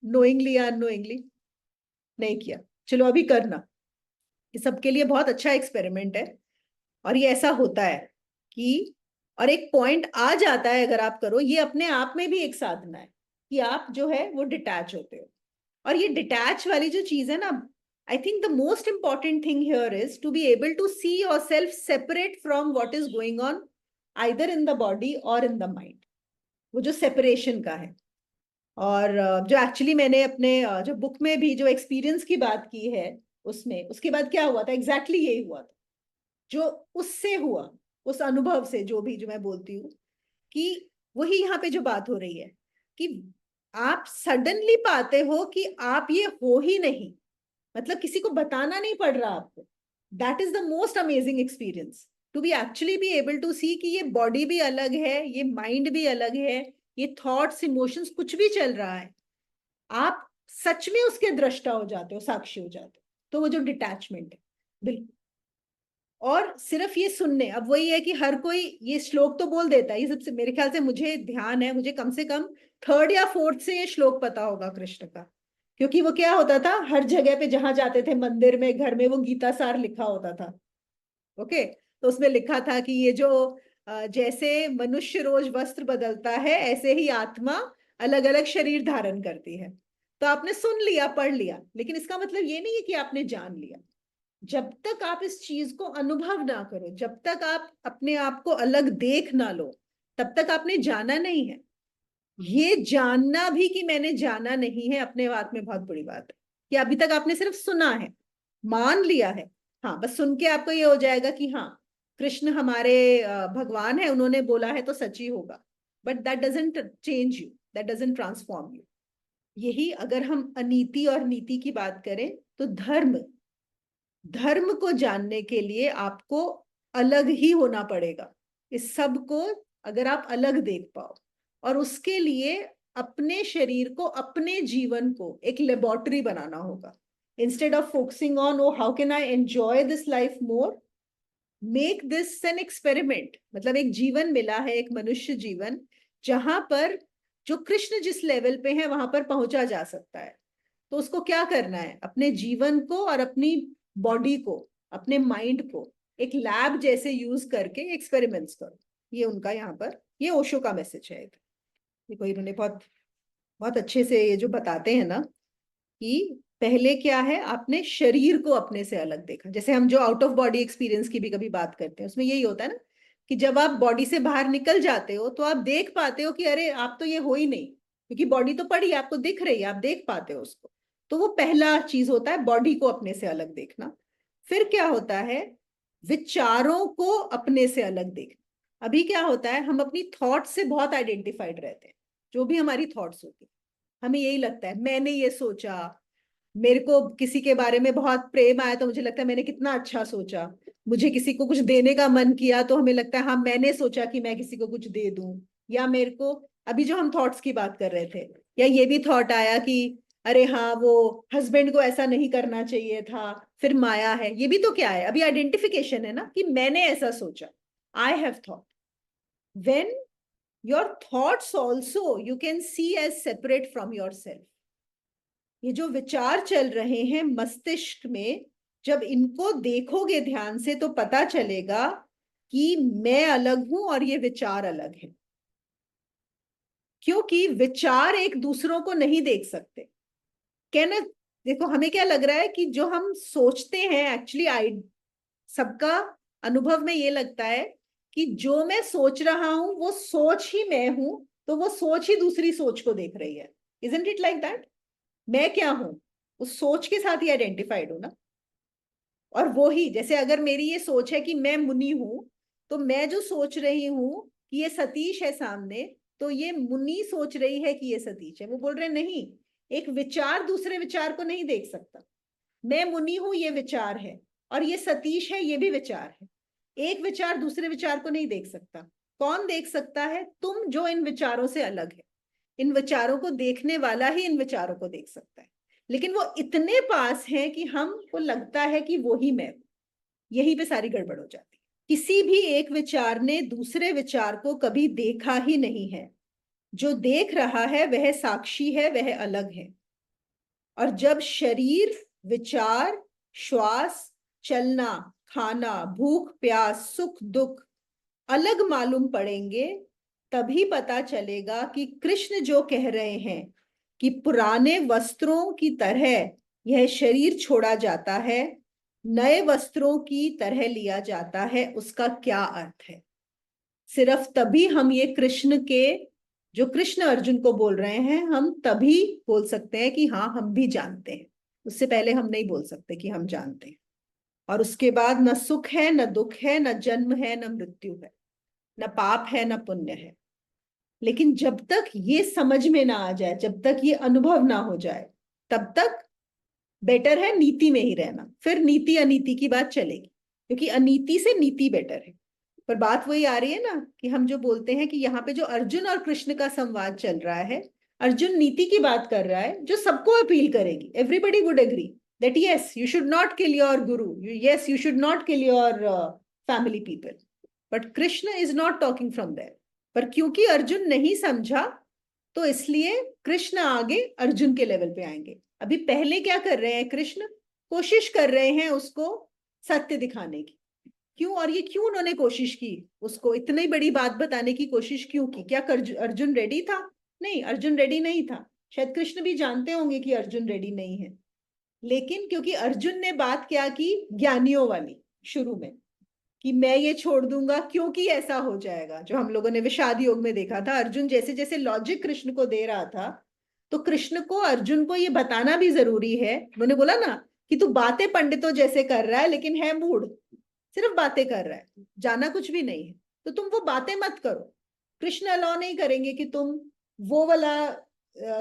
नोइंगली या अननोइंगली? नहीं किया। चलो अभी करना, ये सबके लिए बहुत अच्छा एक्सपेरिमेंट है। और ये ऐसा होता है कि और एक पॉइंट आ जाता है अगर आप करो, ये अपने आप में भी एक साधना है कि आप जो है वो डिटैच होते हो। और ये डिटैच वाली जो चीज है ना, I think the most important thing here is to be able to see yourself separate from what is going on either in the body और इन द माइंड, वो जो सेपरेशन का है। और जो एक्चुअली मैंने अपने जो बुक में भी जो एक्सपीरियंस की बात की है, उसमें उसके बाद क्या हुआ था, एग्जैक्टली यही हुआ था जो उससे हुआ, उस अनुभव से, जो भी जो मैं बोलती हूँ कि वही यहाँ पे जो बात हो रही है कि आप सडनली पाते हो कि आप ये हो ही नहीं, मतलब किसी को बताना नहीं पड़ रहा आपको। That is the most amazing experience, to be actually be able to see कि ये बॉडी भी अलग है, ये माइंड भी अलग है, ये थॉट्स इमोशंस कुछ भी चल रहा है, आप सच में उसके दृष्टा हो जाते हो, साक्षी हो जाते हो। तो वो जो डिटैचमेंट है, बिल्कुल। और सिर्फ ये सुनने, अब वही है कि हर कोई ये श्लोक तो बोल देता है, ये सबसे मेरे ख्याल से, मुझे ध्यान है, मुझे कम से कम 3rd या 4th से ये श्लोक पता होगा कृष्ण का। क्योंकि वो क्या होता था, हर जगह पे जहां जाते थे, मंदिर में, घर में, वो गीता सार लिखा होता था। ओके, तो उसमें लिखा था कि ये जो जैसे मनुष्य रोज वस्त्र बदलता है, ऐसे ही आत्मा अलग अलग शरीर धारण करती है। तो आपने सुन लिया, पढ़ लिया, लेकिन इसका मतलब ये नहीं है कि आपने जान लिया। जब तक आप इस चीज को अनुभव ना करो, जब तक आप अपने आप को अलग देख ना लो, तब तक आपने जाना नहीं है। ये जानना भी कि मैंने जाना नहीं है, अपने आप में बहुत बड़ी बात है कि अभी तक आपने सिर्फ सुना है, मान लिया है। हाँ, बस सुन के आपको ये हो जाएगा कि हाँ, कृष्ण हमारे भगवान है, उन्होंने बोला है तो सच ही होगा। But that doesn't change you, that doesn't transform you. यही अगर हम अनीति और नीति की बात करें, तो धर्म, धर्म को जानने के लिए आपको अलग ही होना पड़ेगा। इस सब को अगर आप अलग देख पाओ, और उसके लिए अपने शरीर को, अपने जीवन को एक लेबोरेटरी बनाना होगा। Instead of focusing on oh how can I enjoy this life more, make this an experiment. मतलब एक जीवन मिला है, एक मनुष्य जीवन, जहां पर जो कृष्ण जिस लेवल पे है वहां पर पहुंचा जा सकता है। तो उसको क्या करना है, अपने जीवन को और अपनी बॉडी को, अपने माइंड को एक लैब जैसे यूज करके एक्सपेरिमेंट्स करो। ये उनका यहाँ पर, ये ओशो का मैसेज है। देखो इन्होंने बहुत बहुत अच्छे से ये जो बताते हैं ना, कि पहले क्या है, आपने शरीर को अपने से अलग देखा। जैसे हम जो आउट ऑफ बॉडी एक्सपीरियंस की भी कभी बात करते हैं, उसमें यही होता है ना कि जब आप बॉडी से बाहर निकल जाते हो तो आप देख पाते हो कि अरे आप तो ये हो ही नहीं, क्योंकि बॉडी तो पड़ी है, आपको दिख रही है, आप देख पाते हो उसको। तो वो पहला चीज होता है, बॉडी को अपने से अलग देखना। फिर क्या होता है, विचारों को अपने से अलग देखना। अभी क्या होता है, हम अपनी थॉट्स से बहुत आइडेंटिफाइड रहते हैं। जो भी हमारी थॉट्स होती है, हमें यही लगता है मैंने ये सोचा, मेरे को किसी के बारे में बहुत प्रेम आया तो मुझे लगता है मैंने कितना अच्छा सोचा, मुझे किसी को कुछ देने का मन किया तो हमें लगता है हाँ मैंने सोचा कि मैं किसी को कुछ दे दूं। या मेरे को, अभी जो हम थॉट्स की बात कर रहे थे, या ये भी थॉट आया कि अरे हाँ वो हस्बैंड को ऐसा नहीं करना चाहिए था, फिर माया है। ये भी तो क्या है, अभी आइडेंटिफिकेशन है ना, कि मैंने ऐसा सोचा, I have thought. When your thoughts also you can see as separate from yourself. ये जो विचार चल रहे हैं मस्तिष्क में, जब इनको देखोगे ध्यान से तो पता चलेगा कि मैं अलग हूं और ये विचार अलग है। क्योंकि विचार एक दूसरों को नहीं देख सकते। कहना, देखो हमें क्या लग रहा है कि जो हम सोचते हैं एक्चुअली, सबका अनुभव में ये लगता है कि जो मैं सोच रहा हूं वो सोच ही मैं हूं, तो वो सोच ही दूसरी सोच को देख रही है। Isn't it like that? मैं क्या हूं, उस सोच के साथ ही आइडेंटिफाइड हूं ना। और वो ही, जैसे अगर मेरी ये सोच है कि मैं मुनि हूं, तो मैं जो सोच रही हूं कि ये सतीश है सामने, तो ये मुनि सोच रही है कि ये सतीश है। वो बोल रहे नहीं, एक विचार दूसरे विचार को नहीं देख सकता। मैं मुनि हूं, ये विचार है, और ये सतीश है, ये भी विचार है। एक विचार दूसरे विचार को नहीं देख सकता। कौन देख सकता है? तुम, जो इन विचारों से अलग है। इन विचारों को देखने वाला ही इन विचारों को देख सकता है, लेकिन वो इतने पास हैं कि हमको लगता है कि वो ही मैं हूं। यहीं पे सारी गड़बड़ हो जाती है। किसी भी एक विचार ने दूसरे विचार को कभी देखा ही नहीं है। जो देख रहा है वह साक्षी है, वह अलग है। और जब शरीर, विचार, श्वास, चलना, खाना, भूख प्यास, सुख दुख अलग मालूम पड़ेंगे, तभी पता चलेगा कि कृष्ण जो कह रहे हैं कि पुराने वस्त्रों की तरह यह शरीर छोड़ा जाता है, नए वस्त्रों की तरह लिया जाता है, उसका क्या अर्थ है। सिर्फ तभी हम ये कृष्ण के, जो कृष्ण अर्जुन को बोल रहे हैं, हम तभी बोल सकते हैं कि हाँ हम भी जानते हैं। उससे पहले हम नहीं बोल सकते कि हम जानते हैं। और उसके बाद न सुख है, न दुख है, न जन्म है, न मृत्यु है, न पाप है, न पुण्य है। लेकिन जब तक ये समझ में ना आ जाए, जब तक ये अनुभव ना हो जाए, तब तक बेटर है नीति में ही रहना। फिर नीति अनीति की बात चलेगी, क्योंकि अनीति से नीति बेटर है। पर बात वही आ रही है ना कि हम जो बोलते हैं कि यहाँ पे जो अर्जुन और कृष्ण का संवाद चल रहा है, अर्जुन नीति की बात कर रहा है जो सबको अपील करेगी। Everybody would agree that yes you should not kill your guru, yes you should not kill your family people, but Krishna is not talking from there. पर क्योंकि अर्जुन नहीं समझा, तो इसलिए कृष्ण आगे अर्जुन के लेवल पे आएंगे। अभी पहले क्या कर रहे हैं कृष्ण? कोशिश कर रहे हैं उसको सत्य दिखाने की। क्यों? और ये क्यों उन्होंने कोशिश की? उसको इतनी बड़ी बात बताने की कोशिश क्यों की? क्या अर्जुन रेडी था? नहीं, अर्जुन रेडी नहीं था। शायद कृष्ण भी जानते होंगे कि अर्जुन रेडी नहीं है, लेकिन क्योंकि अर्जुन ने बात क्या की, ज्ञानियों वाली शुरू में, कि मैं ये छोड़ दूंगा क्योंकि ऐसा हो जाएगा, जो हम लोगों ने विषाद योग में देखा था। अर्जुन जैसे जैसे लॉजिक कृष्ण को दे रहा था, तो कृष्ण को अर्जुन को ये बताना भी जरूरी है। उन्होंने बोला ना कि तू बातें पंडितों जैसे कर रहा है, लेकिन है मूड, सिर्फ बातें कर रहा है, जाना कुछ भी नहीं है। तो तुम वो बातें मत करो। कृष्ण अलाउ नहीं करेंगे कि तुम वो वाला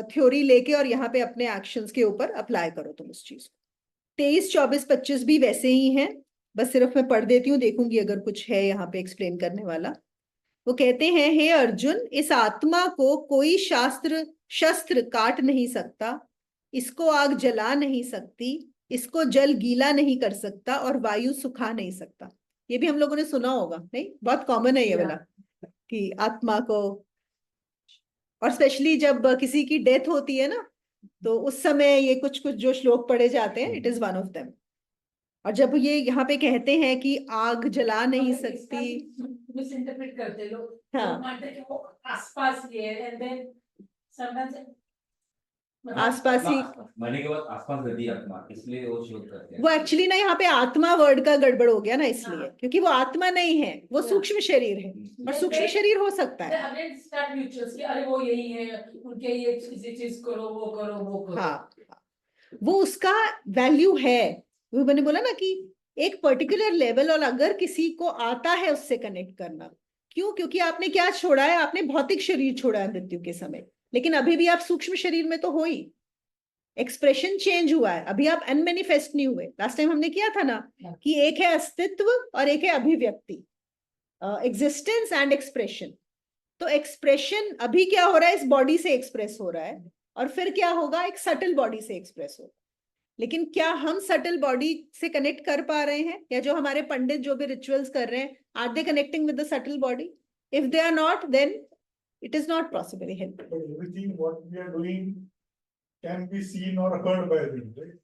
थ्योरी लेके और यहाँ पे अपने एक्शंस के ऊपर अप्लाई करो तुम उस चीज को। 23, 24, 25 भी वैसे ही हैं। बस सिर्फ मैं पढ़ देती हूँ, देखूंगी अगर कुछ है यहाँ पे एक्सप्लेन करने वाला। वो कहते हैं, हे अर्जुन, इस आत्मा को कोई शास्त्र शस्त्र काट नहीं सकता, इसको आग जला नहीं सकती, इसको जल गीला नहीं कर सकता, और वायु सुखा नहीं सकता। ये भी हम लोगों ने सुना होगा, नहीं? बहुत कॉमन है ये वाला कि आत्मा को, और स्पेशली जब किसी की डेथ होती है ना, तो उस समय ये कुछ कुछ जो श्लोक पढ़े जाते हैं, it is one of them. और जब ये यहाँ पे कहते हैं कि आग जला नहीं सकती, मिस इंटरप्रेट करते लोग। हाँ, लोग मानते हैं कि वो आसपास ही है, एंड देन समटाइम्स आसपास ही, मरने के बाद आसपास रहती है आत्मा, इसलिए वो शोध करते हैं। वो एक्चुअली ना यहाँ पे आत्मा वर्ड का गड़बड़ हो गया ना, इसलिए, क्योंकि वो आत्मा नहीं है, वो सूक्ष्म शरीर है। और सूक्ष्म शरीर हो सकता है, अगेन स्टार्ट म्यूचुअल्स कि अरे वो यही है, उनके ये किसी चीज करो, वो करो, वो करो। हाँ, वो उसका वैल्यू है। वो मैंने बोला ना कि एक पर्टिकुलर लेवल, और अगर किसी को आता है उससे कनेक्ट करना, क्यों? क्योंकि आपने क्या छोड़ा है? आपने भौतिक शरीर छोड़ा है मृत्यु के समय, लेकिन अभी भी आप सूक्ष्म शरीर में तो हो ही। एक्सप्रेशन चेंज हुआ है, अभी आप अनमैनिफेस्ट नहीं हुए। लास्ट टाइम हमने किया था ना कि एक है अस्तित्व और एक है अभिव्यक्ति, एग्जिस्टेंस एंड एक्सप्रेशन। तो एक्सप्रेशन अभी क्या हो रहा है? इस बॉडी से एक्सप्रेस हो रहा है, और फिर क्या होगा? एक सटल बॉडी से एक्सप्रेस होगा। लेकिन क्या हम सटल बॉडी से कनेक्ट कर पा रहे हैं? या जो हमारे पंडित जो भी रिचुअल्स कर रहे हैं, are they connecting with the subtle body? If they are not, then it is not possible. But everything what we are doing can be seen or heard by them, right?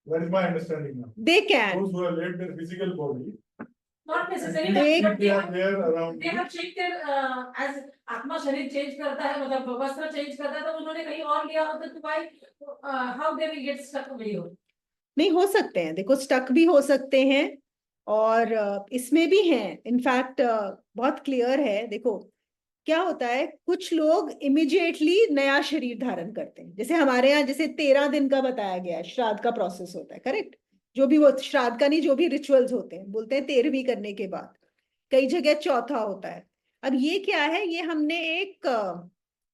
That is my understanding now. They can. Those who have led their physical body, Not necessarily, They- they are there around. they have changed their as आत्मा शरीर change करता है, मतलब वस्त्र change करता है, तो उन्होंने कहीं और लिया होता तो why how they will get stuck with you? नहीं, हो सकते हैं, देखो स्टक भी हो सकते हैं, और इसमें भी हैं, इनफैक्ट बहुत क्लियर है। देखो क्या होता है, कुछ लोग इमिडिएटली नया शरीर धारण करते हैं, जैसे हमारे यहाँ जैसे 13 दिन का बताया गया है, श्राद्ध का प्रोसेस होता है, करेक्ट। जो भी वो श्राद्ध का नहीं, जो भी रिचुअल्स होते हैं, बोलते हैं 13वीं करने के बाद, कई जगह चौथा होता है। अब ये क्या है, ये हमने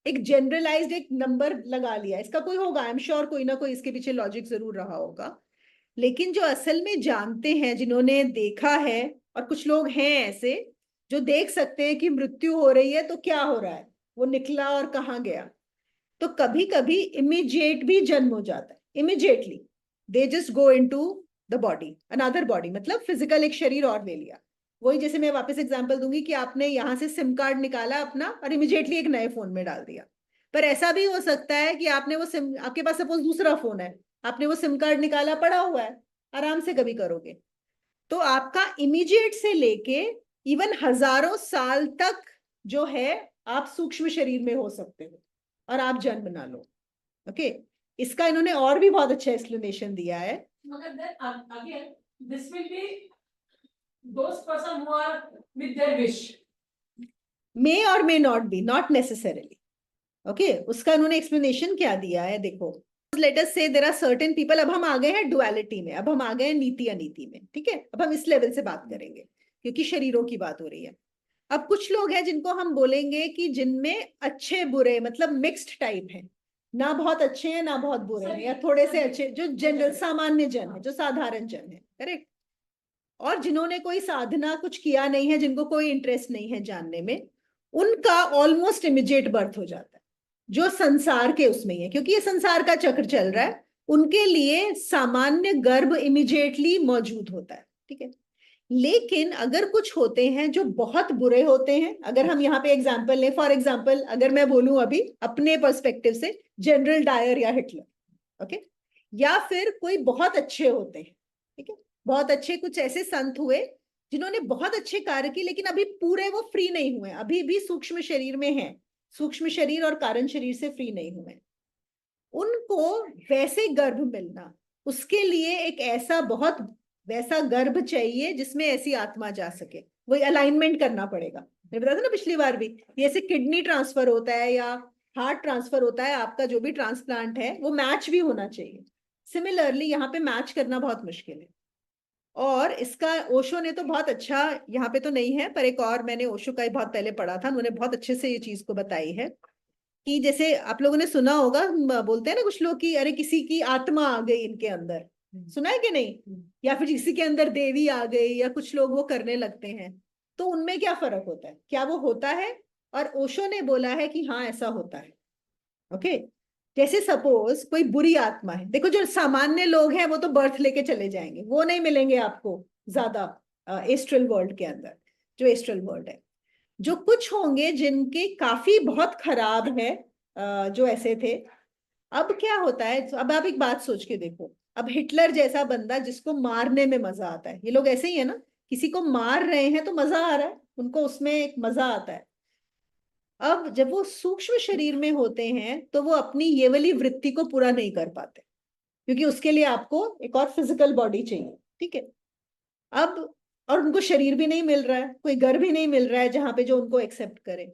एक जनरलाइज्ड एक नंबर लगा लिया, इसका कोई होगा, आई एम श्योर कोई ना कोई इसके पीछे लॉजिक जरूर रहा होगा। लेकिन जो असल में जानते हैं, जिन्होंने देखा है, और कुछ लोग हैं ऐसे जो देख सकते हैं कि मृत्यु हो रही है तो क्या हो रहा है, वो निकला और कहाँ गया, तो कभी कभी इमीडिएट भी जन्म हो जाता है, immediately they just go into the body, another body, मतलब फिजिकल एक शरीर और ले लिया। वही जैसे मैं वापस एग्जांपल दूंगी कि आपने यहाँ से सिम कार्ड निकाला अपना और इमीडिएटली एक नए फोन में डाल दिया। पर ऐसा भी हो सकता है कि आपने वो सिम, आपके पास सपोज दूसरा फोन है, आपने वो सिम कार्ड निकाला, पड़ा हुआ है, आराम से कभी करोगे। तो आपका इमीडिएट से लेके इवन हजारों साल तक जो है, आप सूक्ष्म शरीर में हो सकते हो और आप जन्म ना लो। ओके, इसका इन्होंने और भी बहुत अच्छा एक्सप्लेनेशन दिया है। मगर then again this will be those person who are with their wish. मे और may not be, not necessarily. Okay, उसका इन्होंने एक्सप्लेनेशन क्या दिया है, देखो लेट अस से देयर आर सर्टेन पीपल, अब हम आ गए हैं डुअलिटी में, अब हम आ गए हैं नीति अनीति में, ठीक है। अब हम इस लेवल से बात करेंगे क्योंकि शरीरों की बात हो रही है। अब कुछ लोग हैं जिनको हम बोलेंगे कि जिनमें अच्छे बुरे मतलब मिक्स्ड टाइप है, ना बहुत अच्छे हैं ना बहुत बुरे हैं, या थोड़े से अच्छे, जो जनरल सामान्य जन है, जो साधारण जन है, करेक्ट। और जिन्होंने कोई साधना कुछ किया नहीं है, जिनको कोई इंटरेस्ट नहीं है जानने में, उनका ऑलमोस्ट इमीडिएट बर्थ हो जाता है, जो संसार के उसमें ही है, क्योंकि ये संसार का चक्र चल रहा है, उनके लिए सामान्य गर्भ इमीडिएटली मौजूद होता है, ठीक है। लेकिन अगर कुछ होते हैं जो बहुत बुरे होते हैं, अगर हम यहाँ पे एग्जाम्पल लें, फॉर एग्जाम्पल अगर मैं बोलूं अभी अपने पर्सपेक्टिव से, जनरल डायर या हिटलर, ओके, या फिर कोई बहुत अच्छे होते हैं, ठीक है, बहुत अच्छे कुछ ऐसे संत हुए जिन्होंने बहुत अच्छे कार्य किए, लेकिन अभी पूरे वो फ्री नहीं हुए, अभी भी सूक्ष्म शरीर में हैं, सूक्ष्म शरीर और कारण शरीर से फ्री नहीं हुए। उनको वैसे गर्भ मिलना, उसके लिए एक ऐसा बहुत वैसा गर्भ चाहिए जिसमें ऐसी आत्मा जा सके, वही अलाइनमेंट करना पड़ेगा। मैं बताया था ना पिछली बार भी, जैसे किडनी ट्रांसफर होता है या हार्ट ट्रांसफर होता है, आपका जो भी ट्रांसप्लांट है वो मैच भी होना चाहिए। सिमिलरली यहाँ पे मैच करना बहुत मुश्किल है। और इसका ओशो ने तो बहुत अच्छा, यहाँ पे तो नहीं है पर एक और मैंने ओशो का ही बहुत पहले पढ़ा था, उन्होंने बहुत अच्छे से ये चीज को बताई है कि जैसे आप लोगों ने सुना होगा, बोलते हैं ना कुछ लोग कि अरे किसी की आत्मा आ गई इनके अंदर, सुना है कि नहीं, या फिर किसी के अंदर देवी आ गई, या कुछ लोग वो करने लगते हैं। तो उनमें क्या फर्क होता है, क्या वो होता है? और ओशो ने बोला है कि हाँ ऐसा होता है। ओके, जैसे सपोज कोई बुरी आत्मा है, देखो जो सामान्य लोग हैं वो तो बर्थ लेके चले जाएंगे, वो नहीं मिलेंगे आपको ज्यादा एस्ट्रल वर्ल्ड के अंदर, जो एस्ट्रल वर्ल्ड है। जो कुछ होंगे जिनके काफी बहुत खराब है, जो ऐसे थे। अब क्या होता है, अब आप एक बात सोच के देखो, अब हिटलर जैसा बंदा जिसको मारने में मजा आता है, ये लोग ऐसे ही है ना, किसी को मार रहे हैं तो मजा आ रहा है उनको, उसमें एक मजा आता है। अब जब वो सूक्ष्म शरीर में होते हैं तो वो अपनी ये वाली वृत्ति को पूरा नहीं कर पाते, क्योंकि उसके लिए आपको एक और फिजिकल बॉडी चाहिए, ठीक है। अब और उनको शरीर भी नहीं मिल रहा है, कोई घर भी नहीं मिल रहा है जहां पे जो उनको एक्सेप्ट करे।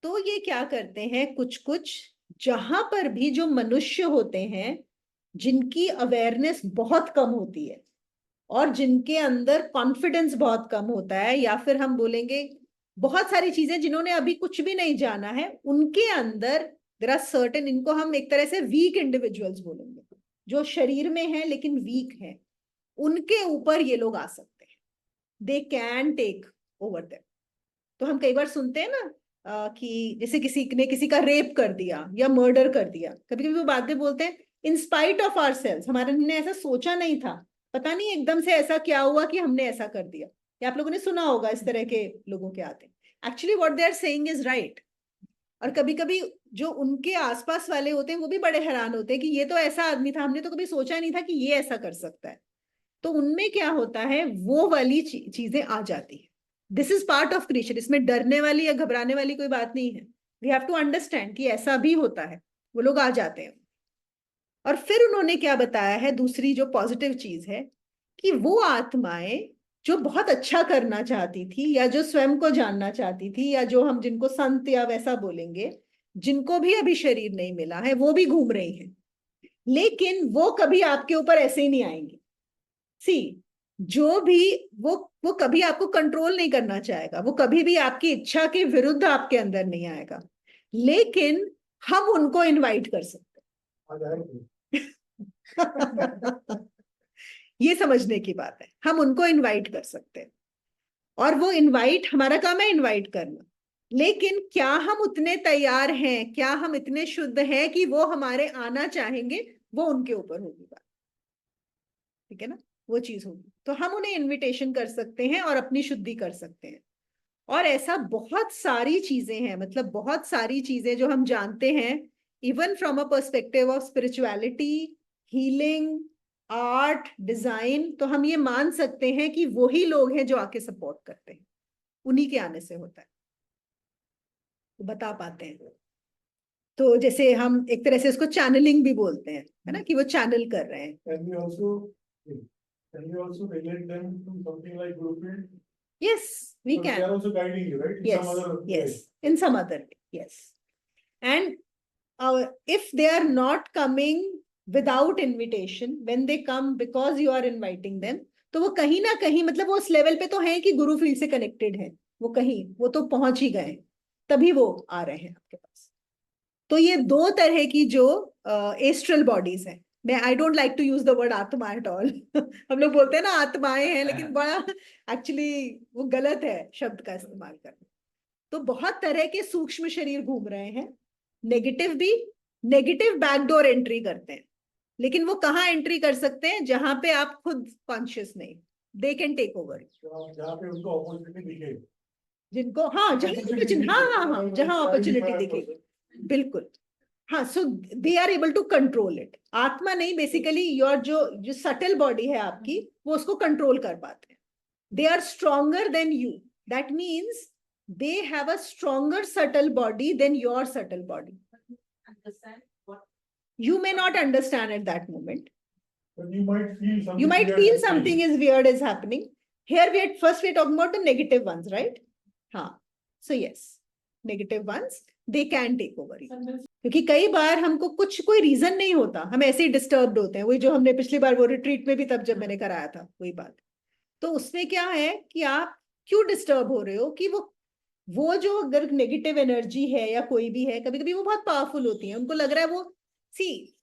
तो ये क्या करते हैं, कुछ कुछ जहां पर भी जो मनुष्य होते हैं जिनकी अवेयरनेस बहुत कम होती है और जिनके अंदर कॉन्फिडेंस बहुत कम होता है, या फिर हम बोलेंगे बहुत सारी चीजें जिन्होंने अभी कुछ भी नहीं जाना है, उनके अंदर देयर आर सर्टेन, इनको हम एक तरह से वीक इंडिविजुअल्स बोलेंगे, जो शरीर में है लेकिन वीक है, उनके ऊपर ये लोग आ सकते हैं, they can take over them. तो हम कई बार सुनते हैं ना कि जैसे किसी ने किसी का रेप कर दिया या मर्डर कर दिया, कभी कभी वो बातें बोलते हैं इन स्पाइट ऑफ आवरसेल्व्स, हमारे हमने ऐसा सोचा नहीं था, पता नहीं एकदम से ऐसा क्या हुआ कि हमने ऐसा कर दिया। या आप लोगों ने सुना होगा इस तरह के लोगों के आते हैं। Actually what they are saying is right. और कभी कभी जो उनके आसपास वाले होते हैं वो भी बड़े हैरान होते हैं कि ये तो ऐसा आदमी था, हमने तो कभी सोचा नहीं था कि ये ऐसा कर सकता है। तो उनमें क्या होता है, वो वाली चीजें आ जाती है। This is part of creation, इसमें डरने वाली या घबराने वाली कोई बात नहीं है। वी हैव टू अंडरस्टैंड कि ऐसा भी होता है, वो लोग आ जाते हैं। और फिर उन्होंने क्या बताया है, दूसरी जो पॉजिटिव चीज है कि वो आत्माएं जो बहुत अच्छा करना चाहती थी, या जो स्वयं को जानना चाहती थी, या जो हम जिनको संत या वैसा बोलेंगे, जिनको भी अभी शरीर नहीं मिला है, वो भी घूम रही हैं, लेकिन वो कभी आपके ऊपर ऐसे ही नहीं आएंगी। सी, जो भी वो कभी आपको कंट्रोल नहीं करना चाहेगा, वो कभी भी आपकी इच्छा के विरुद्ध आपके अंदर नहीं आएगा, लेकिन हम उनको इनवाइट कर सकते आ जाएंगे। हैं। ये समझने की बात है, हम उनको इनवाइट कर सकते हैं, और वो इनवाइट, हमारा काम है इनवाइट करना, लेकिन क्या हम उतने तैयार हैं, क्या हम इतने शुद्ध हैं कि वो हमारे आना चाहेंगे, वो उनके ऊपर होगी बात। ठीक है ना, वो चीज होगी। तो हम उन्हें इनविटेशन कर सकते हैं और अपनी शुद्धि कर सकते हैं। और ऐसा बहुत सारी चीजें हैं, मतलब बहुत सारी चीजें जो हम जानते हैं, even from a perspective of spirituality, healing, art, design, तो हम ये मान सकते हैं कि वही लोग हैं जो आके सपोर्ट करते हैं, उन्हीं के आने से होता है, तो बता पाते हैं। तो जैसे हम एक तरह से उसको चैनलिंग भी बोलते हैं, है ना, कि वो चैनल कर रहे हैं। Can we also relate them to something like Blueprint? Yes, we So can. they are also guiding you, right? In Yes, some other yes, way. in some other way, yes. And if they are not coming without invitation, when they come because you are inviting them, तो वो कहीं ना कहीं, मतलब वो उस level पे तो है कि गुरु फील्ड से कनेक्टेड है, वो कहीं, वो तो पहुंच ही गए, तभी वो आ रहे हैं आपके पास। तो ये दो तरह की जो एस्ट्रल बॉडीज हैं, मैं I don't like to use the word atma at all. हम लोग बोलते हैं ना आत्माएं हैं, लेकिन बड़ा एक्चुअली वो गलत है शब्द का इस्तेमाल करना। तो बहुत तरह के सूक्ष्म शरीर घूम रहे हैं, नेगेटिव भी, नेगेटिव बैकडोर एंट्री करते हैं, लेकिन वो कहाँ एंट्री कर सकते हैं, जहां पे आप खुद कॉन्शियस नहीं, दे कैन टेक ओवर। जहाँ पे उनको अपॉर्चुनिटी दिखे, जिनको, हाँ, जहां अपॉर्चुनिटी दिखेगी, बिल्कुल, हाँ। So they are able to control it. आत्मा नहीं, बेसिकली योर जो सटल बॉडी है आपकी, वो उसको कंट्रोल कर पाते हैं। They are stronger than you, that means they have a stronger subtle body than your subtle body. Understand what You may not understand at that moment. but you might feel something. You might weird feel happening. something is weird is happening. Here first we're talking about the negative ones, right? हाँ, so yes, negative ones, they can take over. क्योंकि कई बार हमको कोई reason नहीं होता, हम ऐसे ही disturbed होते हैं। वही जो हमने पिछली बार वो रिट्रीट में भी, तब जब मैंने कराया था, वही बात। तो उसमें क्या है कि आप क्यों डिस्टर्ब हो रहे हो, कि वो जो अगर नेगेटिव एनर्जी है या कोई भी है, कभी कभी वो बहुत पावरफुल होती है, उनको लग रहा है वो, सी,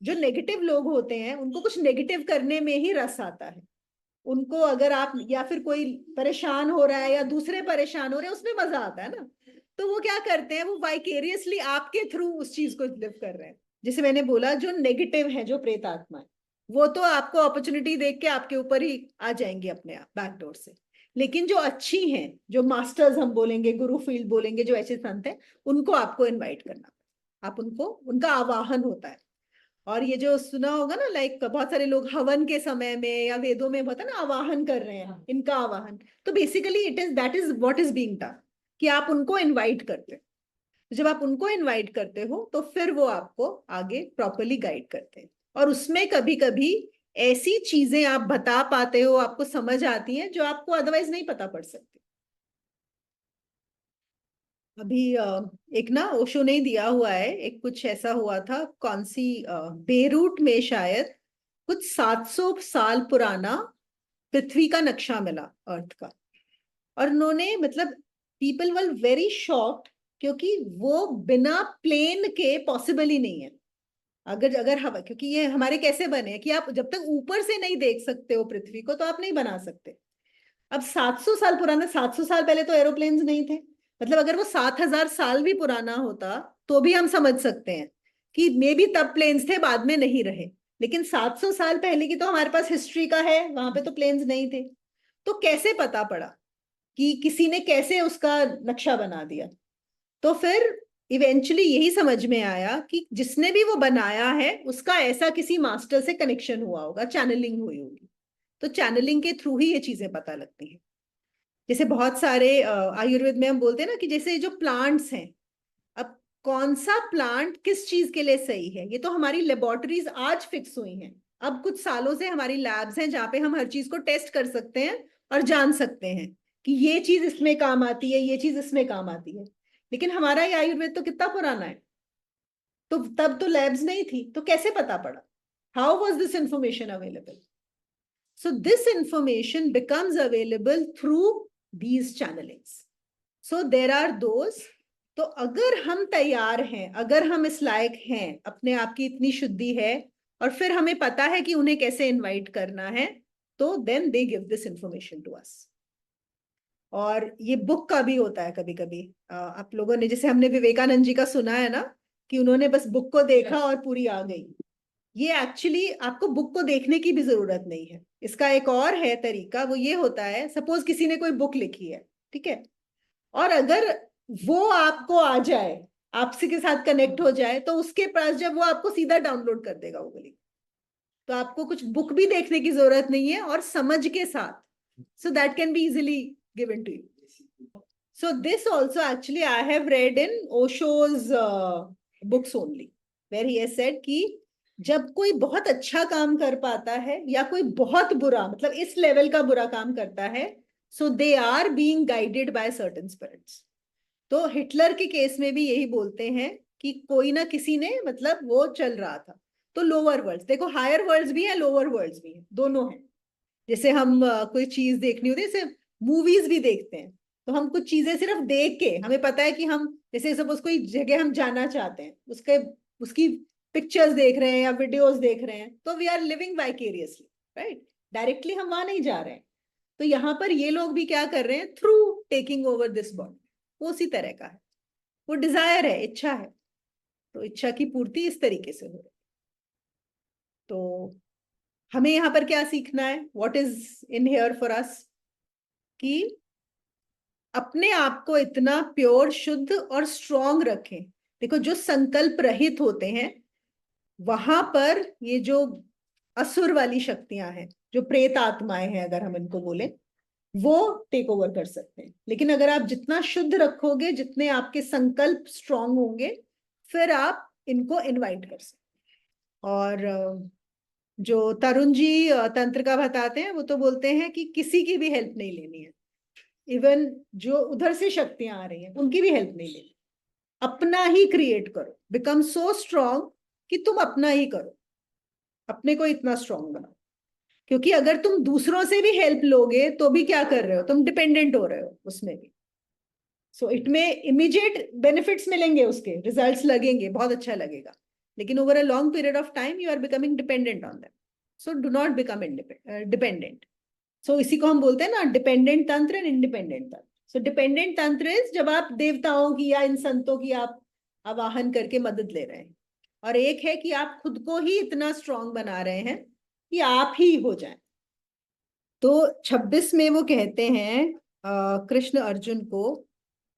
जो नेगेटिव लोग होते हैं उनको कुछ नेगेटिव करने में ही रस आता है। उनको अगर आप, या फिर कोई परेशान हो रहा है या दूसरे परेशान हो रहे हैं, उसमें मजा आता है ना। तो वो क्या करते हैं, वो वाइकेरियसली आपके थ्रू उस चीज को लिव कर रहे हैं। जैसे मैंने बोला, जो नेगेटिव है, जो प्रेत आत्मा है, वो तो आपको अपॉर्चुनिटी देख के आपके ऊपर ही आ जाएंगे अपने आप बैकडोर से। लेकिन जो अच्छी हैं, जो मास्टर्स हम बोलेंगे, गुरु फील्ड बोलेंगे, जो ऐसे संत हैं, उनको आपको इनवाइट करना, आप उनको, उनका आवाहन होता है। और ये जो सुना होगा ना, लाइक बहुत सारे लोग हवन के समय में या वेदों में होता है ना, आवाहन कर रहे हैं, इनका आवाहन, तो basically that is what is being done, कि आप उनको इनवाइट करते हो। जब आप उनको इनवाइट करते हो तो फिर वो आपको आगे प्रॉपरली गाइड करते हैं, और उसमें कभी कभी ऐसी चीजें आप बता पाते हो, आपको समझ आती हैं, जो आपको अदरवाइज नहीं पता पड़ सकती। अभी एक ना ओशो ने दिया हुआ है, एक कुछ ऐसा हुआ था, कौन सी, बेरूट में शायद, कुछ 700 साल पुराना पृथ्वी का नक्शा मिला अर्थ का। और उन्होंने, मतलब पीपल वर वेरी शॉक्ड, क्योंकि वो बिना प्लेन के पॉसिबल ही नहीं है। अगर हवा, क्योंकि ये हमारे कैसे बने हैं कि आप जब तक ऊपर से नहीं देख सकते हो पृथ्वी को, तो आप नहीं बना सकते। अब 700 साल पुराना, 700 साल पहले तो एरोप्लेन्स नहीं थे, मतलब अगर वो 7000 साल भी पुराना होता तो भी हम समझ सकते हैं कि मे बी तब प्लेन्स थे, बाद में नहीं रहे। लेकिन 700 साल पहले की तो हमारे पास हिस्ट्री का है, वहां पे तो प्लेन्स नहीं थे। तो कैसे पता पड़ा कि किसी ने कैसे उसका नक्शा बना दिया? तो फिर इवेंचुअली यही समझ में आया कि जिसने भी वो बनाया है, उसका ऐसा किसी मास्टर से कनेक्शन हुआ होगा, चैनलिंग हुई होगी। तो चैनलिंग के थ्रू ही ये चीजें पता लगती हैं। जैसे बहुत सारे आयुर्वेद में हम बोलते हैं ना, कि जैसे जो प्लांट्स हैं, अब कौन सा प्लांट किस चीज के लिए सही है, ये तो हमारी लेबोरेटरीज आज फिक्स हुई हैं। अब कुछ सालों से हमारी लैब्स हैं जहाँ पे हम हर चीज को टेस्ट कर सकते हैं और जान सकते हैं कि ये चीज इसमें काम आती है, ये चीज इसमें काम आती है। लेकिन हमारा ये आयुर्वेद तो कितना पुराना है, तो तब तो लैब्स नहीं थी, तो कैसे पता पड़ा? How was this information available? So this information becomes available through these channelings. So there are those. तो अगर हम तैयार हैं, अगर हम इस लायक हैं, अपने आप की इतनी शुद्धि है, और फिर हमें पता है कि उन्हें कैसे इनवाइट करना है, तो then they give this information to us. और ये बुक का भी होता है कभी कभी। आप लोगों ने, जैसे हमने विवेकानंद जी का सुना है ना, कि उन्होंने बस बुक को देखा और पूरी आ गई। ये एक्चुअली आपको बुक को देखने की भी जरूरत नहीं है। इसका एक और है तरीका, वो ये होता है, सपोज किसी ने कोई बुक लिखी है, ठीक है, और अगर वो आपको आ जाए, आपसे के साथ कनेक्ट हो जाए, तो उसके पास जब वो आपको सीधा डाउनलोड कर देगा वो लिंक, तो आपको कुछ बुक भी देखने की जरूरत नहीं है, और समझ के साथ, so that can be easily given to you. So this also actually I have read in Osho's books only, where he has said कि जब कोई बहुत अच्छा काम कर पाता है या कोई बहुत बुरा, मतलब इस लेवल का बुरा काम करता है, so they are being guided by certain spirits. तो हिटलर के केस में भी यही बोलते हैं कि कोई ना किसी ने, मतलब वो चल रहा था। तो लोअर वर्ल्ड्स देखो, हायर वर्ल्ड्स भी है, लोअर वर्ल्ड्स भी है, दोनों है। जैसे हम कोई चीज देखनी होती है, जैसे मूवीज भी देखते हैं, तो हम कुछ चीजें सिर्फ देख के हमें पता है कि हम, जैसे सपोज कोई जगह हम जाना चाहते हैं, उसके उसकी पिक्चर्स देख रहे हैं या वीडियोस देख रहे हैं, तो we are living vicariously, right? Directly हम वहां नहीं जा रहे हैं। तो यहाँ पर ये लोग भी क्या कर रहे हैं, through taking over this body, वो उसी तरह का है। वो डिजायर है, इच्छा है, तो इच्छा की पूर्ति इस तरीके से हो रही है। तो हमें यहाँ पर क्या सीखना है, what is in here for us, कि अपने आप को इतना प्योर, शुद्ध और स्ट्रॉन्ग रखें। देखो, जो संकल्प रहित होते हैं, वहां पर ये जो असुर वाली शक्तियां हैं, जो प्रेत आत्माएं हैं, अगर हम इनको बोले, वो टेक ओवर कर सकते हैं। लेकिन अगर आप जितना शुद्ध रखोगे, जितने आपके संकल्प स्ट्रॉन्ग होंगे, फिर आप इनको इनवाइट कर सकते हैं। और जो तरुण जी तंत्र का बताते हैं, वो तो बोलते हैं कि किसी की भी हेल्प नहीं लेनी है, इवन जो उधर से शक्तियां आ रही हैं उनकी भी हेल्प नहीं लेनी, अपना ही क्रिएट करो, बिकम सो स्ट्रॉन्ग कि तुम अपना ही करो, अपने को इतना स्ट्रॉन्ग बनाओ। क्योंकि अगर तुम दूसरों से भी हेल्प लोगे तो भी क्या कर रहे हो, तुम डिपेंडेंट हो रहे हो उसमें भी। सो इट में इमीडिएट बेनिफिट्स मिलेंगे, उसके रिजल्ट्स लगेंगे, बहुत अच्छा लगेगा, लेकिन over a long period of time you are becoming dependent on them. So do not become dependent. So इसी को हम बोलते हैं ना, डिपेंडेंट तंत्र एंड इंडिपेंडेंट तंत्र। सो डिपेंडेंट तंत्र इज जब आप देवताओं की या इन संतों की आप आवाहन करके मदद ले रहे हैं, और एक है कि आप खुद को ही इतना स्ट्रॉन्ग बना रहे हैं कि आप ही हो जाएं। तो 26 में वो कहते हैं कृष्ण अर्जुन को,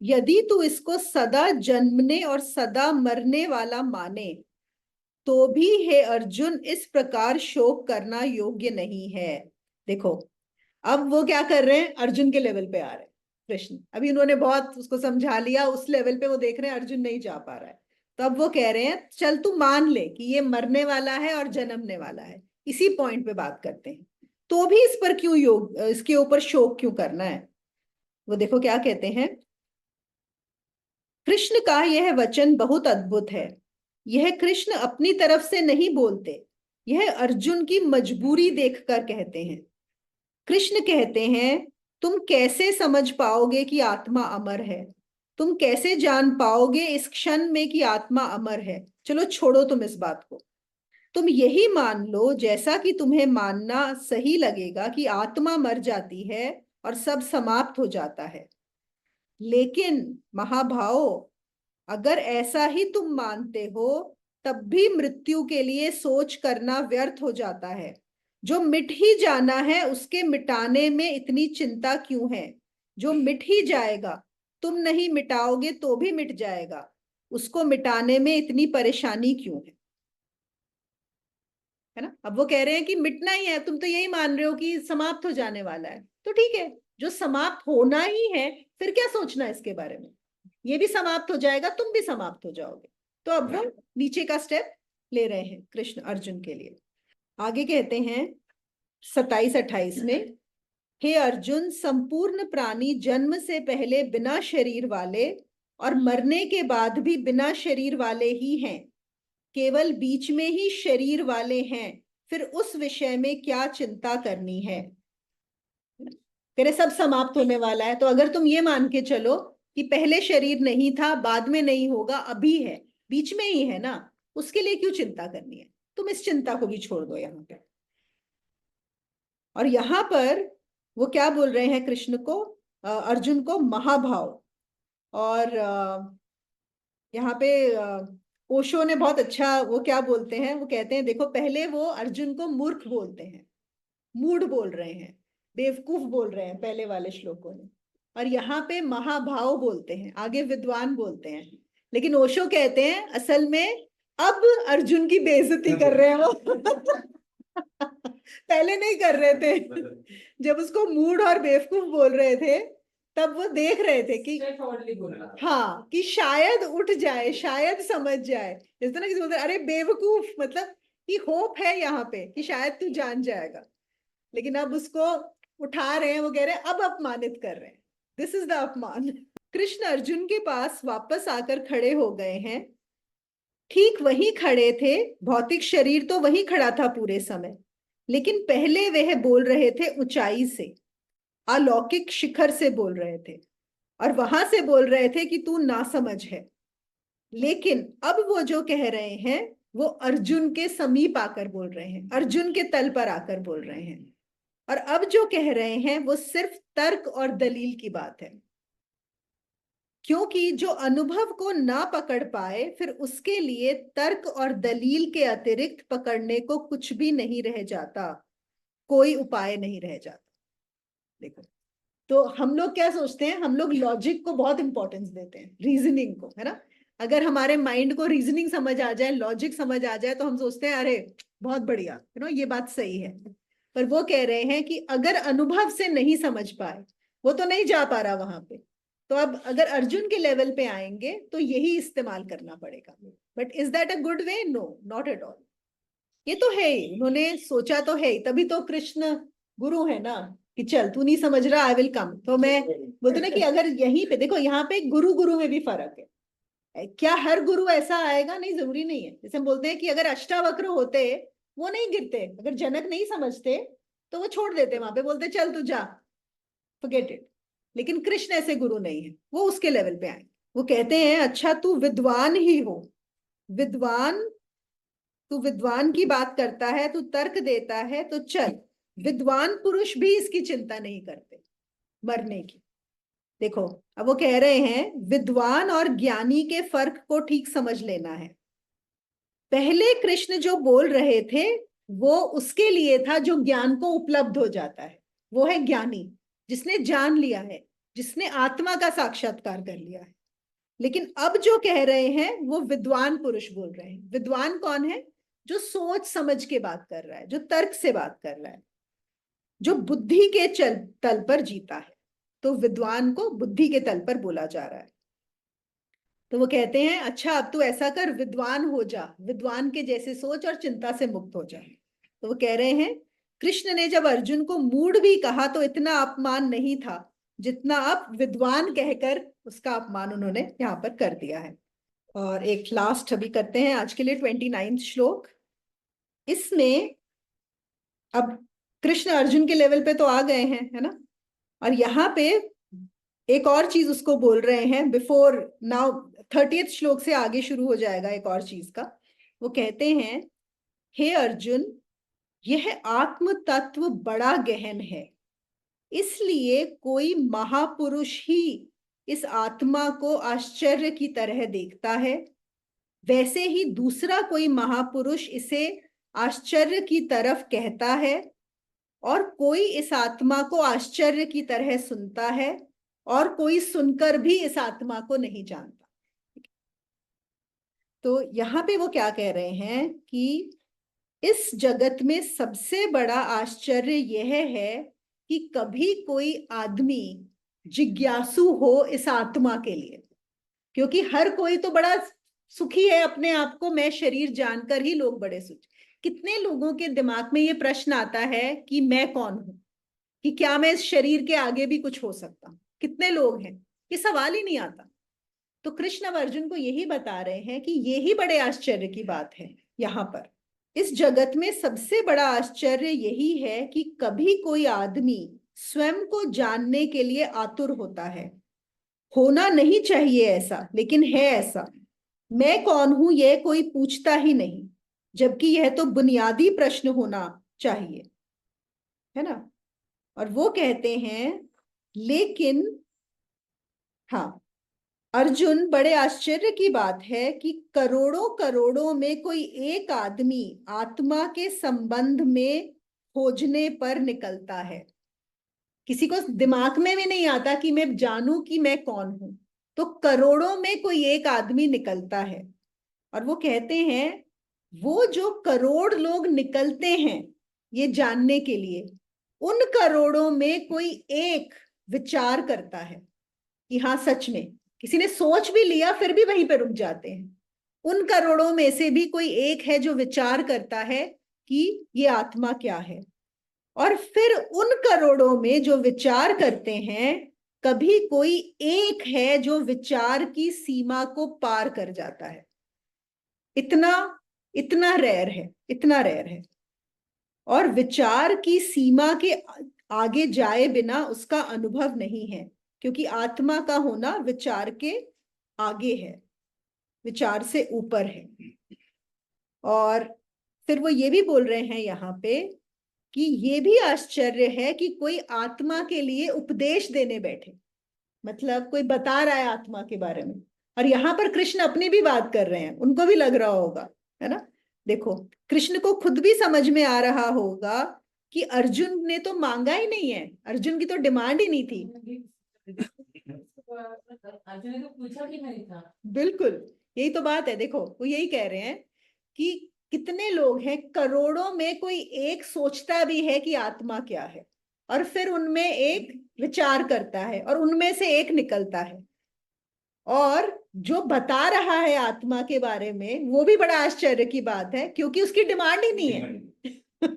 यदि तू इसको सदा जन्मने और सदा मरने वाला माने, तो भी हे अर्जुन इस प्रकार शोक करना योग्य नहीं है। देखो, अब वो क्या कर रहे हैं, अर्जुन के लेवल पे आ रहे हैं कृष्ण। अभी उन्होंने बहुत उसको समझा लिया, उस लेवल पे वो देख रहे हैं अर्जुन नहीं जा पा रहा है, तो अब वो कह रहे हैं चल तू मान ले कि ये मरने वाला है और जन्मने वाला है, इसी पॉइंट पे बात करते हैं, तो भी इस पर क्यों योग, इसके ऊपर शोक क्यों करना है। वो देखो क्या कहते हैं, कृष्ण का यह वचन बहुत अद्भुत है। यह कृष्ण अपनी तरफ से नहीं बोलते, यह अर्जुन की मजबूरी देखकर कहते हैं। कृष्ण कहते हैं, तुम कैसे समझ पाओगे कि आत्मा अमर है, तुम कैसे जान पाओगे इस क्षण में कि आत्मा अमर है। चलो छोड़ो तुम इस बात को, तुम यही मान लो, जैसा कि तुम्हें मानना सही लगेगा, कि आत्मा मर जाती है और सब समाप्त हो जाता है। लेकिन महाभावो, अगर ऐसा ही तुम मानते हो, तब भी मृत्यु के लिए सोच करना व्यर्थ हो जाता है। जो मिट ही जाना है, उसके मिटाने में इतनी चिंता क्यों है। जो मिट ही जाएगा, तुम नहीं मिटाओगे तो भी मिट जाएगा, उसको मिटाने में इतनी परेशानी क्यों है ना। अब वो कह रहे हैं कि मिटना ही है, तुम तो यही मान रहे हो कि समाप्त हो जाने वाला है, तो ठीक है, जो समाप्त होना ही है, फिर क्या सोचना है इसके बारे में, ये भी समाप्त हो जाएगा, तुम भी समाप्त हो जाओगे। तो अब वो नीचे का स्टेप ले रहे हैं कृष्ण अर्जुन के लिए। आगे कहते हैं 27-28 में हे अर्जुन, संपूर्ण प्राणी जन्म से पहले बिना शरीर वाले और मरने के बाद भी बिना शरीर वाले ही हैं, केवल बीच में ही शरीर वाले हैं, फिर उस विषय में क्या चिंता करनी है। तेरे सब समाप्त होने वाला है, तो अगर तुम ये मान के चलो कि पहले शरीर नहीं था, बाद में नहीं होगा, अभी है, बीच में ही है ना, उसके लिए क्यों चिंता करनी है। तुम इस चिंता को भी छोड़ दो यहाँ पे। और यहाँ पर वो क्या बोल रहे हैं कृष्ण को, अर्जुन को महाभाव। और यहाँ पे ओशो ने बहुत अच्छा, वो क्या बोलते हैं, वो कहते हैं देखो, पहले वो अर्जुन को मूर्ख बोलते हैं, मूढ़ बोल रहे हैं, बेवकूफ बोल रहे हैं पहले वाले श्लोकों में, और यहाँ पे महाभाव बोलते हैं, आगे विद्वान बोलते हैं। लेकिन ओशो कहते हैं असल में अब अर्जुन की बेइज्जती कर रहे हैं वो पहले नहीं कर रहे थे, जब उसको मूढ़ और बेवकूफ बोल रहे थे तब वो देख रहे थे कि हाँ, कि शायद उठ जाए, शायद समझ जाए। इस तरह किसी बोलते अरे बेवकूफ, मतलब कि होप है यहाँ पे कि शायद तू जान जाएगा। लेकिन अब उसको उठा रहे हैं, वो कह रहे हैं अब अपमानित कर रहे हैं, दिस इज द अपमान। कृष्ण अर्जुन के पास वापस आकर खड़े हो गए हैं, ठीक वहीं खड़े थे, भौतिक शरीर तो वहीं खड़ा था पूरे समय, लेकिन पहले वह बोल रहे थे ऊंचाई से, अलौकिक शिखर से बोल रहे थे, और वहां से बोल रहे थे कि तू नासमझ है। लेकिन अब वो जो कह रहे हैं वो अर्जुन के समीप आकर बोल रहे हैं, अर्जुन के तल पर आकर बोल रहे हैं, और अब जो कह रहे हैं वो सिर्फ तर्क और दलील की बात है। क्योंकि जो अनुभव को ना पकड़ पाए, फिर उसके लिए तर्क और दलील के अतिरिक्त पकड़ने को कुछ भी नहीं रह जाता, कोई उपाय नहीं रह जाता। देखो, तो हम लोग क्या सोचते हैं, हम लोग लॉजिक को बहुत इंपॉर्टेंस देते हैं, रीजनिंग को, है ना। अगर हमारे माइंड को रीजनिंग समझ आ जाए, लॉजिक समझ आ जाए, तो हम सोचते हैं अरे बहुत बढ़िया, ये बात सही है। पर वो कह रहे हैं कि अगर अनुभव से नहीं समझ पाए, वो तो नहीं जा पा रहा वहां पे, तो अब अगर अर्जुन के लेवल पे आएंगे तो यही इस्तेमाल करना पड़ेगा। But is that a good way? No, not at all. ये तो है ही, उन्होंने सोचा तो है ही, तभी तो कृष्ण गुरु है ना, कि चल तू नहीं समझ रहा, आई विल कम। तो मैं बोलते ना कि अगर यहीं पे देखो, यहाँ पे गुरु गुरु में भी फर्क है। क्या हर गुरु ऐसा आएगा? नहीं, जरूरी नहीं है। जैसे हम बोलते हैं कि अगर अष्टावक्र होते, वो नहीं गिरते, अगर जनक नहीं समझते तो वो छोड़ देते वहां पे, बोलते चल तू जा, फॉरगेट इट। लेकिन कृष्ण ऐसे गुरु नहीं है, वो उसके लेवल पे आए। वो कहते हैं अच्छा तू विद्वान ही हो, विद्वान, तू विद्वान की बात करता है, तू तर्क देता है, तो चल, विद्वान पुरुष भी इसकी चिंता नहीं करते मरने की। देखो, अब वो कह रहे हैं विद्वान और ज्ञानी के फर्क को ठीक समझ लेना है। पहले कृष्ण जो बोल रहे थे वो उसके लिए था जो ज्ञान को उपलब्ध हो जाता है, वो है ज्ञानी, जिसने जान लिया है, जिसने आत्मा का साक्षात्कार कर लिया है। लेकिन अब जो कह रहे हैं वो विद्वान पुरुष बोल रहे हैं। विद्वान कौन है? जो सोच समझ के बात कर रहा है, जो तर्क से बात कर रहा है, जो बुद्धि के तल पर जीता है। तो विद्वान को बुद्धि के तल पर बोला जा रहा है। तो वो कहते हैं अच्छा अब तू ऐसा कर, विद्वान हो जा, विद्वान के जैसे सोच और चिंता से मुक्त हो जा। तो वो कह रहे हैं कृष्ण ने जब अर्जुन को मूढ़ भी कहा तो इतना अपमान नहीं था जितना आप विद्वान कहकर उसका अपमान उन्होंने यहाँ पर कर दिया है। और एक लास्ट अभी करते हैं आज के लिए, 29वां श्लोक। इसमें अब कृष्ण अर्जुन के लेवल पे तो आ गए हैं, है ना, और यहाँ पे एक और चीज उसको बोल रहे हैं बिफोर नाउ। 30वें श्लोक से आगे शुरू हो जाएगा एक और चीज का। वो कहते हैं हे अर्जुन, यह आत्म तत्व बड़ा गहन है, इसलिए कोई महापुरुष ही इस आत्मा को आश्चर्य की तरह देखता है, वैसे ही दूसरा कोई महापुरुष इसे आश्चर्य की तरफ कहता है, और कोई इस आत्मा को आश्चर्य की तरह सुनता है, और कोई सुनकर भी इस आत्मा को नहीं जानता। तो यहाँ पे वो क्या कह रहे हैं कि इस जगत में सबसे बड़ा आश्चर्य यह है कि कभी कोई आदमी जिज्ञासु हो इस आत्मा के लिए, क्योंकि हर कोई तो बड़ा सुखी है अपने आप को, मैं शरीर जानकर ही लोग बड़े सुखी। कितने लोगों के दिमाग में ये प्रश्न आता है कि मैं कौन हूं, कि क्या मैं इस शरीर के आगे भी कुछ हो सकता हूं? कितने लोग हैं? ये सवाल ही नहीं आता। तो कृष्ण अब अर्जुन को यही बता रहे हैं कि यही बड़े आश्चर्य की बात है। यहाँ पर इस जगत में सबसे बड़ा आश्चर्य यही है कि कभी कोई आदमी स्वयं को जानने के लिए आतुर होता है। होना नहीं चाहिए ऐसा, लेकिन है ऐसा। मैं कौन हूं यह कोई पूछता ही नहीं, जबकि यह तो बुनियादी प्रश्न होना चाहिए, है ना। और वो कहते हैं, लेकिन हाँ अर्जुन, बड़े आश्चर्य की बात है कि करोड़ों करोड़ों में कोई एक आदमी आत्मा के संबंध में खोजने पर निकलता है। किसी को दिमाग में भी नहीं आता कि मैं जानूं कि मैं कौन हूं, तो करोड़ों में कोई एक आदमी निकलता है। और वो कहते हैं, वो जो करोड़ लोग निकलते हैं ये जानने के लिए, उन करोड़ों में कोई एक विचार करता है कि हाँ सच में, किसी ने सोच भी लिया फिर भी वहीं पे रुक जाते हैं। उन करोड़ों में से भी कोई एक है जो विचार करता है कि ये आत्मा क्या है। और फिर उन करोड़ों में जो विचार करते हैं, कभी कोई एक है जो विचार की सीमा को पार कर जाता है। इतना इतना रेयर है, इतना रेयर है। और विचार की सीमा के आगे जाए बिना उसका अनुभव नहीं है, क्योंकि आत्मा का होना विचार के आगे है, विचार से ऊपर है। और फिर वो ये भी बोल रहे हैं यहाँ पे कि ये भी आश्चर्य है कि कोई आत्मा के लिए उपदेश देने बैठे, मतलब कोई बता रहा है आत्मा के बारे में। और यहाँ पर कृष्ण अपनी भी बात कर रहे हैं, उनको भी लग रहा होगा, है ना। देखो, कृष्ण को खुद भी समझ में आ रहा होगा कि अर्जुन ने तो मांगा ही नहीं है, अर्जुन की तो डिमांड ही नहीं थी। अर्जुन ने तो पूछा भी नहीं था। बिल्कुल, यही तो बात है। देखो, वो यही कह रहे हैं कि कितने लोग हैं, करोड़ों में कोई एक सोचता भी है कि आत्मा क्या है, और फिर उनमें एक विचार करता है और उनमें से एक निकलता है। और जो बता रहा है आत्मा के बारे में, वो भी बड़ा आश्चर्य की बात है, क्योंकि उसकी डिमांड ही नहीं है।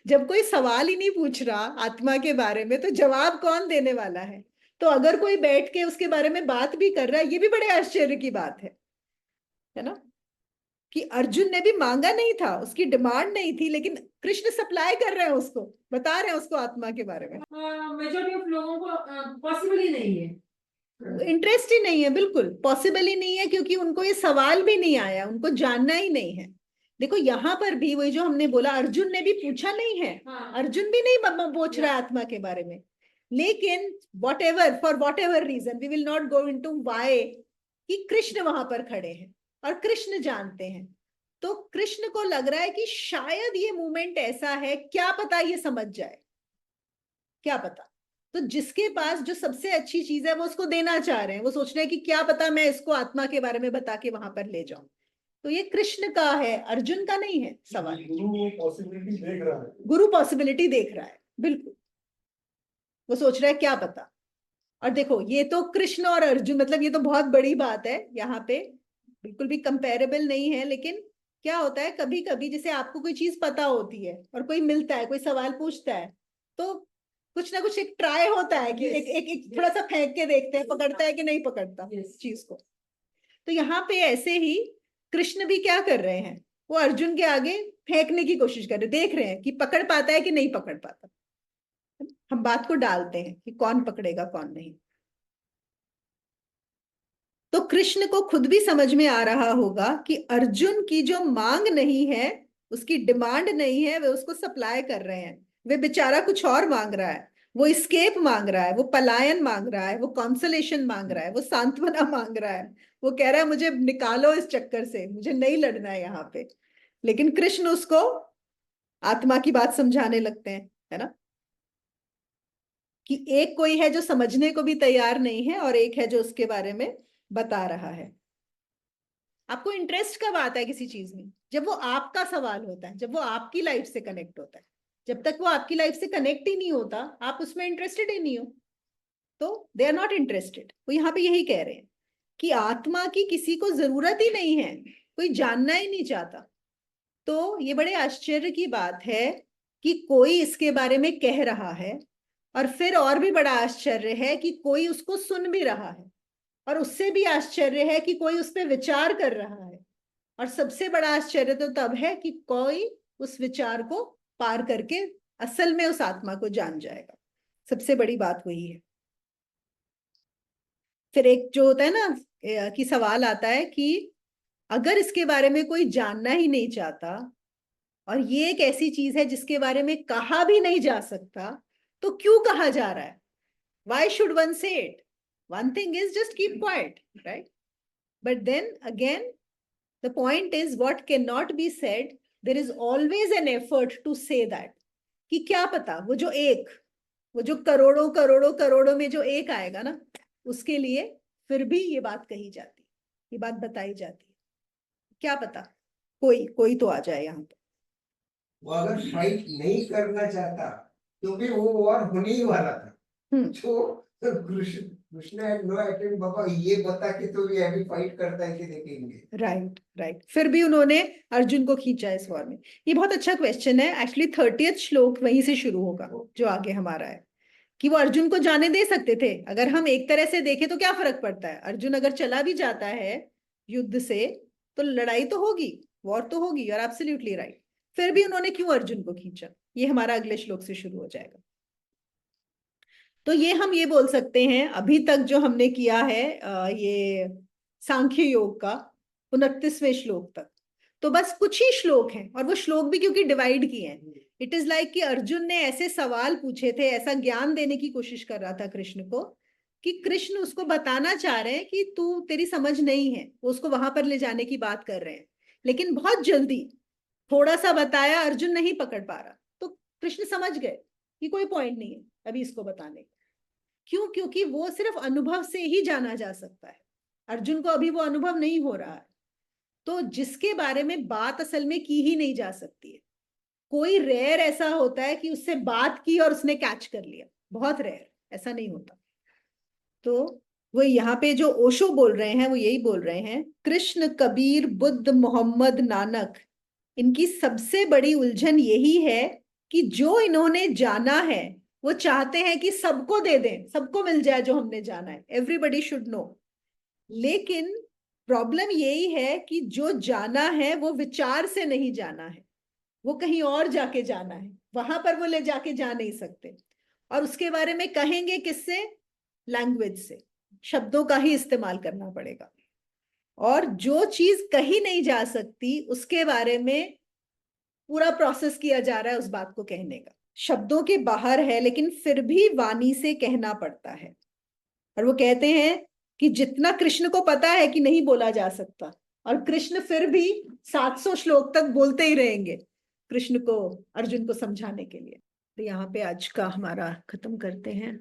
जब कोई सवाल ही नहीं पूछ रहा आत्मा के बारे में, तो जवाब कौन देने वाला है? तो अगर कोई बैठ के उसके बारे में बात भी कर रहा है, ये भी बड़े आश्चर्य की बात है ना, कि अर्जुन ने भी मांगा नहीं था, उसकी डिमांड नहीं थी, लेकिन कृष्ण सप्लाई कर रहे हैं उसको, बता रहे हैं उसको आत्मा के बारे में। मेजॉरिटी ऑफ लोगों को पॉसिबल ही नहीं है, इंटरेस्ट ही नहीं है, बिल्कुल पॉसिबल ही नहीं है, क्योंकि उनको ये सवाल भी नहीं आया, उनको जानना ही नहीं है। देखो, यहाँ पर भी वही जो हमने बोला, अर्जुन ने भी पूछा नहीं है। हाँ। अर्जुन भी नहीं पूछ रहा है आत्मा के बारे में, लेकिन whatever, for whatever reason, we will not go into why, कि कृष्ण वहां पर खड़े हैं और कृष्ण जानते हैं। तो कृष्ण को लग रहा है कि शायद ये मूवमेंट ऐसा है, क्या पता ये समझ जाए, क्या पता। तो जिसके पास जो सबसे अच्छी चीज है वो उसको देना चाह रहे हैं, वो सोच रहे हैं कि क्या पता मैं इसको आत्मा के बारे में बता के वहां पर ले जाऊं। तो ये कृष्ण का है, अर्जुन का नहीं है सवाल। गुरु पॉसिबिलिटी देख रहा है, गुरु पॉसिबिलिटी देख रहा है, बिल्कुल। वो सोच रहा है क्या पता। और देखो, ये तो कृष्ण और अर्जुन, मतलब ये तो बहुत बड़ी बात है यहाँ पे, बिल्कुल भी कंपेरेबल नहीं है। लेकिन क्या होता है, कभी कभी जैसे आपको कोई चीज पता होती है और कोई मिलता है, कोई सवाल पूछता है, तो कुछ ना कुछ एक ट्राई होता है कि एक थोड़ा सा फेंक के देखते हैं, पकड़ता है कि नहीं पकड़ता चीज को। तो यहाँ पे ऐसे ही कृष्ण भी क्या कर रहे हैं, वो अर्जुन के आगे फेंकने की कोशिश कर रहे, देख रहे हैं कि पकड़ पाता है कि नहीं पकड़ पाता। हम बात को डालते हैं कि कौन पकड़ेगा कौन नहीं। तो कृष्ण को खुद भी समझ में आ रहा होगा कि अर्जुन की जो मांग नहीं है, उसकी डिमांड नहीं है, वे उसको सप्लाई कर रहे हैं। वे बेचारा कुछ और मांग रहा है, वो एस्केप मांग रहा है, वो पलायन मांग रहा है, वो कॉन्सोलेशन मांग रहा है, वो सांत्वना मांग रहा है। वो कह रहा है मुझे निकालो इस चक्कर से, मुझे नहीं लड़ना है यहाँ पे। लेकिन कृष्ण उसको आत्मा की बात समझाने लगते हैं, है ना, कि एक कोई है जो समझने को भी तैयार नहीं है और एक है जो उसके बारे में बता रहा है। आपको इंटरेस्ट कब आता है किसी चीज में? जब वो आपका सवाल होता है, जब वो आपकी लाइफ से कनेक्ट होता है। जब तक वो आपकी लाइफ से कनेक्ट ही नहीं होता, आप उसमें इंटरेस्टेड ही नहीं हो, तो दे आर नॉट इंटरेस्टेड। वो यहाँ पे यही कह रहे हैं कि आत्मा की किसी को जरूरत ही नहीं है, कोई जानना ही नहीं चाहता। तो ये बड़े आश्चर्य की बात है कि कोई इसके बारे में कह रहा है, और फिर और भी बड़ा आश्चर्य है कि कोई उसको सुन भी रहा है, और उससे भी आश्चर्य है कि कोई उस पर विचार कर रहा है, और सबसे बड़ा आश्चर्य तो तब है कि कोई उस विचार को पार करके असल में उस आत्मा को जान जाएगा। सबसे बड़ी बात वही है। फिर एक जो होता है ना कि सवाल आता है कि अगर इसके बारे में कोई जानना ही नहीं चाहता और ये एक ऐसी चीज है जिसके बारे में कहा भी नहीं जा सकता, तो क्यों कहा जा रहा है? Why should one say it? One thing is just keep quiet, right? But then again, the point is what cannot be said, there is always an effort to say that. कि क्या पता वो जो करोड़ों करोड़ों करोड़ों में जो एक आएगा ना, उसके लिए फिर भी ये बात कही जाती, ये बात बताई जाती है। क्या पता कोई तो आ जाए यहाँ पे। वो अगर फाइट नहीं करना चाहता तो भी वो वॉर होने ही वाला था। तो कृष्ण had no attempt, बाबा ये बता के तो ये अभी फाइट करता है कि देखेंगे। राइट। फिर भी उन्होंने अर्जुन को खींचा इस वॉर में। ये बहुत अच्छा क्वेश्चन है। एक्चुअली 30th श्लोक वहीं से शुरू होगा जो आगे हमारा है, कि वो अर्जुन को जाने दे सकते थे। अगर हम एक तरह से देखें तो क्या फर्क पड़ता है, अर्जुन अगर चला भी जाता है युद्ध से तो लड़ाई तो होगी, वॉर तो होगी, और एब्सोल्युटली राइट। फिर भी उन्होंने क्यों अर्जुन को खींचा, ये हमारा अगले श्लोक से शुरू हो जाएगा। तो ये हम ये बोल सकते हैं अभी तक जो हमने किया है ये सांख्य योग का 29वें श्लोक तक, तो बस कुछ ही श्लोक हैं, और वो श्लोक भी क्योंकि डिवाइड किए हैं। इट इज लाइक कि अर्जुन ने ऐसे सवाल पूछे थे, ऐसा ज्ञान देने की कोशिश कर रहा था कृष्ण को, कि कृष्ण उसको बताना चाह रहे हैं कि तू तेरी समझ नहीं है, वो उसको वहां पर ले जाने की बात कर रहे हैं। लेकिन बहुत जल्दी थोड़ा सा बताया, अर्जुन नहीं पकड़ पा रहा, तो कृष्ण समझ गए कि कोई पॉइंट नहीं है अभी इसको बताने। क्यों? क्योंकि वो सिर्फ अनुभव से ही जाना जा सकता है, अर्जुन को अभी वो अनुभव नहीं हो रहा है। तो जिसके बारे में बात असल में की ही नहीं जा सकती है, कोई रेयर ऐसा होता है कि उससे बात की और उसने कैच कर लिया, बहुत रेयर, ऐसा नहीं होता। तो वो यहाँ पे जो ओशो बोल रहे हैं वो यही बोल रहे हैं, कृष्ण, कबीर, बुद्ध, मोहम्मद, नानक, इनकी सबसे बड़ी उलझन यही है कि जो इन्होंने जाना है वो चाहते हैं कि सबको दे दें, सबको मिल जाए जो हमने जाना है, एवरीबडी शुड नो। लेकिन प्रॉब्लम यही है कि जो जाना है वो विचार से नहीं जाना है, वो कहीं और जाके जाना है, वहां पर वो ले जाके जा नहीं सकते। और उसके बारे में कहेंगे किससे? लैंग्वेज से, शब्दों का ही इस्तेमाल करना पड़ेगा। और जो चीज कही नहीं जा सकती उसके बारे में पूरा प्रोसेस किया जा रहा है उस बात को कहने का। शब्दों के बाहर है लेकिन फिर भी वाणी से कहना पड़ता है। और वो कहते हैं कि जितना कृष्ण को पता है कि नहीं बोला जा सकता, और कृष्ण फिर भी 700 श्लोक तक बोलते ही रहेंगे कृष्ण को, अर्जुन को समझाने के लिए। तो यहाँ पे आज का हमारा खत्म करते हैं।